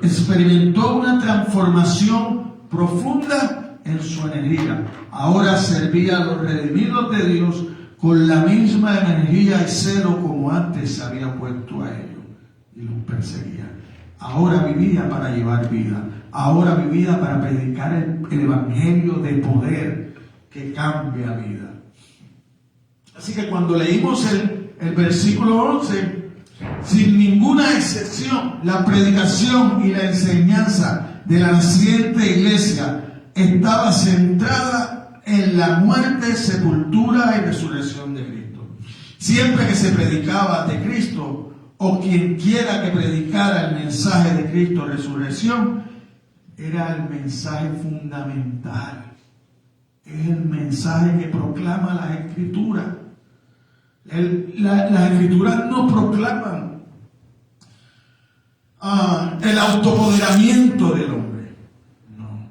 experimentó una transformación profunda en su energía. Ahora servía a los redimidos de Dios con la misma energía y celo como antes se había puesto a ellos y los perseguía. Ahora vivía para llevar vida. Ahora vivía para predicar el evangelio de poder que cambia vida. Así que cuando leímos el versículo 11, sin ninguna excepción, la predicación y la enseñanza de la naciente iglesia estaba centrada en la muerte, sepultura y resurrección de Cristo. Siempre que se predicaba de Cristo, o quien quiera que predicara el mensaje de Cristo, resurrección, era el mensaje fundamental. Es el mensaje que proclama las Escrituras. Las Escrituras no proclaman el autopoderamiento del hombre. No.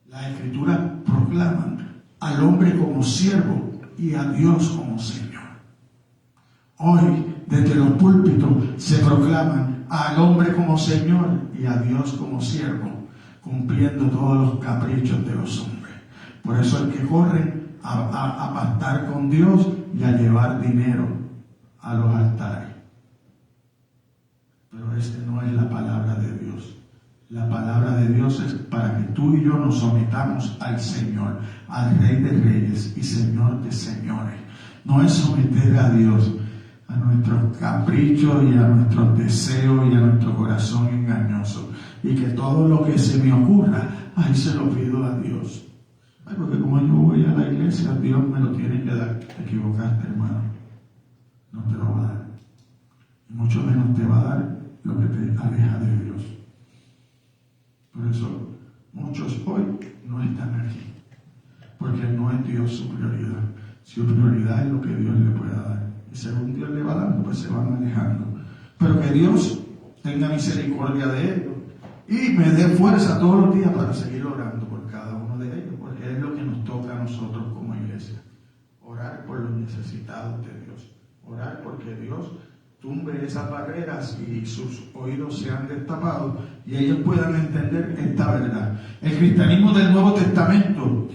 Las Escrituras proclaman al hombre como siervo y a Dios como Señor. Hoy, desde los púlpitos, se proclaman al hombre como Señor y a Dios como siervo, cumpliendo todos los caprichos de los hombres. Por eso el que corre a pactar con Dios y a llevar dinero a los altares. Pero esta no es la palabra de Dios. La palabra de Dios es para que tú y yo nos sometamos al Señor, al Rey de Reyes y Señor de Señores. No es someter a Dios a nuestros caprichos y a nuestros deseos y a nuestro corazón engañoso. Y que todo lo que se me ocurra, ahí se lo pido a Dios. Ay, porque como yo voy a la iglesia, Dios me lo tiene que dar. Te equivocaste, hermano. No te lo va a dar. Y mucho menos te va a dar lo que te aleja de Dios. Por eso, muchos hoy no están aquí. Porque no es Dios su prioridad. Su prioridad es lo que Dios le pueda dar. Y según Dios le va dando, pues se van alejando. Pero que Dios tenga misericordia de ellos y me dé fuerza todos los días para seguir orando por cada uno de ellos, porque es lo que nos toca a nosotros como iglesia. Orar por los necesitados de Dios. Orar porque Dios tumbe esas barreras y sus oídos sean destapados y ellos puedan entender esta verdad. El cristianismo del Nuevo Testamento,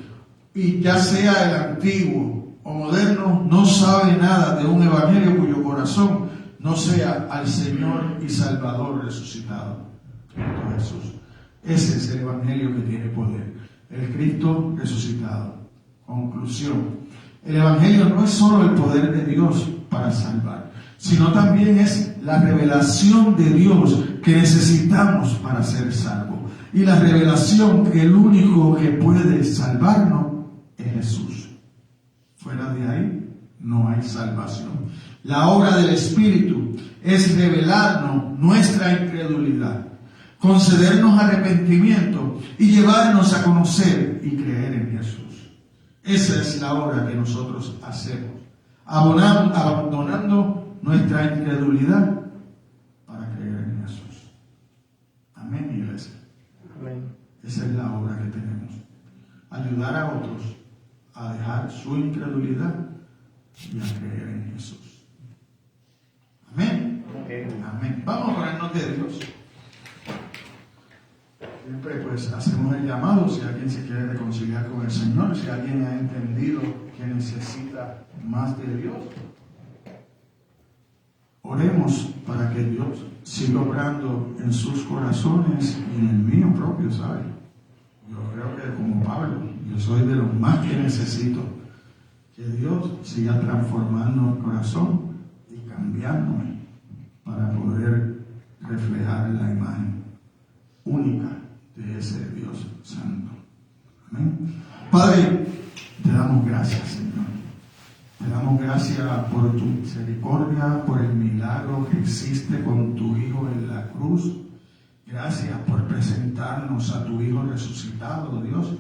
y ya sea el antiguo o moderno, no sabe nada de un evangelio cuyo corazón no sea al Señor y Salvador resucitado, Cristo Jesús. Ese es el evangelio que tiene poder, el Cristo resucitado. Conclusión: el evangelio no es solo el poder de Dios para salvar, sino también es la revelación de Dios que necesitamos para ser salvos. Y la revelación que el único que puede salvarnos es Jesús. Fuera de ahí no hay salvación. La obra del Espíritu es revelarnos nuestra incredulidad, concedernos arrepentimiento y llevarnos a conocer y creer en Jesús. Esa es la obra que nosotros hacemos, abandonando nuestra incredulidad para creer en Jesús. Amén, iglesia. Amén. Esa es la obra que tenemos. Ayudar a otros a dejar su incredulidad y a creer en Jesús. Amén. Amén. Vamos a ponernos de Dios. Siempre pues hacemos el llamado si alguien se quiere reconciliar con el Señor, si alguien ha entendido que necesita más de Dios. Oremos para que Dios siga obrando en sus corazones y en el mío propio, ¿sabes? Yo creo que como Pablo, yo soy de los más que necesito que Dios siga transformando el corazón y cambiándome para poder reflejar la imagen única de ese Dios santo. Amén. Padre, te damos gracias, Señor. Te damos gracias por tu misericordia, por el milagro que hiciste con tu Hijo en la cruz. Gracias por presentarnos a tu Hijo resucitado, Dios,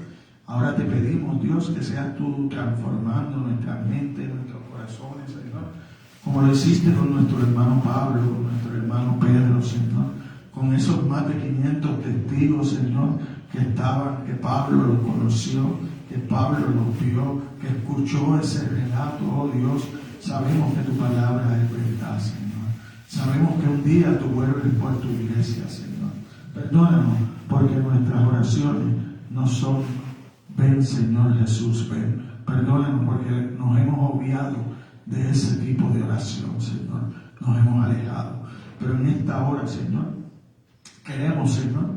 Ahora te pedimos, Dios, que seas tú transformando nuestra mente, nuestros corazones, Señor, como lo hiciste con nuestro hermano Pablo, con nuestro hermano Pedro, Señor, con esos más de 500 testigos, Señor, que Pablo los conoció, que Pablo los vio, que escuchó ese relato. Oh Dios, sabemos que tu palabra es verdad, Señor. Sabemos que un día tú vuelves por tu iglesia, Señor. Perdónanos, porque nuestras oraciones no son ven, Señor Jesús, ven. Perdónanos porque nos hemos obviado de ese tipo de oración, Señor. Nos hemos alejado. Pero en esta hora, Señor, queremos, Señor,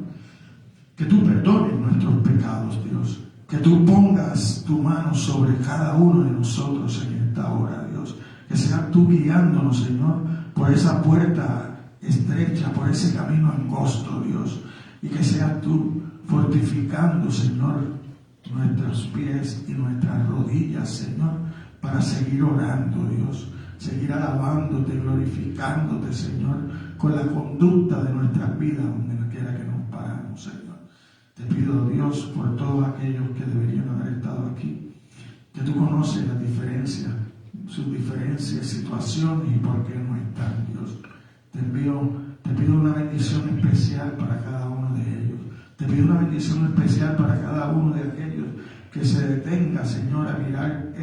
que tú perdones nuestros pecados, Dios. Que tú pongas tu mano sobre cada uno de nosotros en esta hora, Dios. Que seas tú guiándonos, Señor, por esa puerta estrecha, por ese camino angosto, Dios. Y que seas tú fortificando, Señor, nuestros pies y nuestras rodillas, Señor, para seguir orando, Dios, seguir alabándote, glorificándote, Señor, con la conducta de nuestras vidas, donde quiera que nos paramos, Señor. Te pido, Dios, por todos aquellos que deberían haber estado aquí, que tú conoces las diferencias, sus diferentes situaciones y por qué no están, Dios. Te pido una bendición especial para cada uno de ellos. Te pido una bendición especial para cada uno de aquellos que se detenga, Señor, a mirar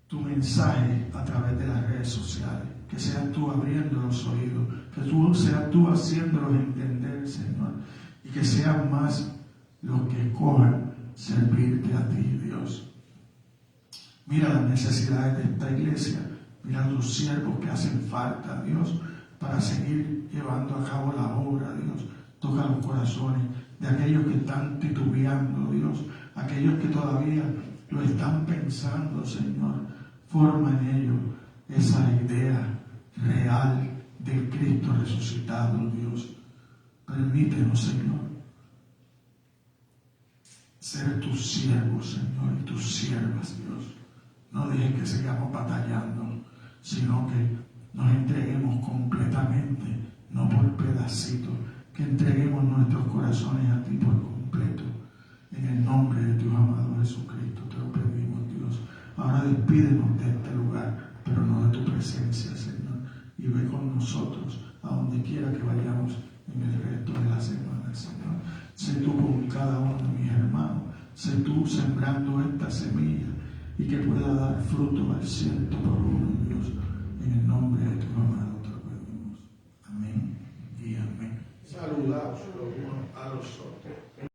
tu mensaje a través de las redes sociales. Que seas tú abriendo los oídos, que seas tú haciéndolos entender, Señor, y que sean más los que escojan servirte a ti, Dios. Mira las necesidades de esta iglesia, mira los siervos que hacen falta, Dios, para seguir llevando a cabo la obra, Dios. Toca los corazones de aquellos que están titubeando, Dios, aquellos que todavía lo están pensando, Señor. Forma en ellos esa idea real del Cristo resucitado, Dios. Permítenos, Señor, ser tus siervos, Señor, y tus siervas, Dios. No dejes que sigamos batallando, sino que nos entreguemos completamente, no por pedacitos, que entreguemos nuestros corazones a ti por completo. En el nombre de tu amado Jesucristo te lo pedimos, Dios. Ahora despídenos de este lugar, pero no de tu presencia, Señor. Y ve con nosotros a donde quiera que vayamos en el resto de la semana, Señor. Sé tú con cada uno de mis hermanos. Sé tú sembrando esta semilla y que pueda dar fruto al 100 por uno, Dios. En el nombre de tu amado te lo pedimos. Amén y amén. Saludaos los unos a los otros.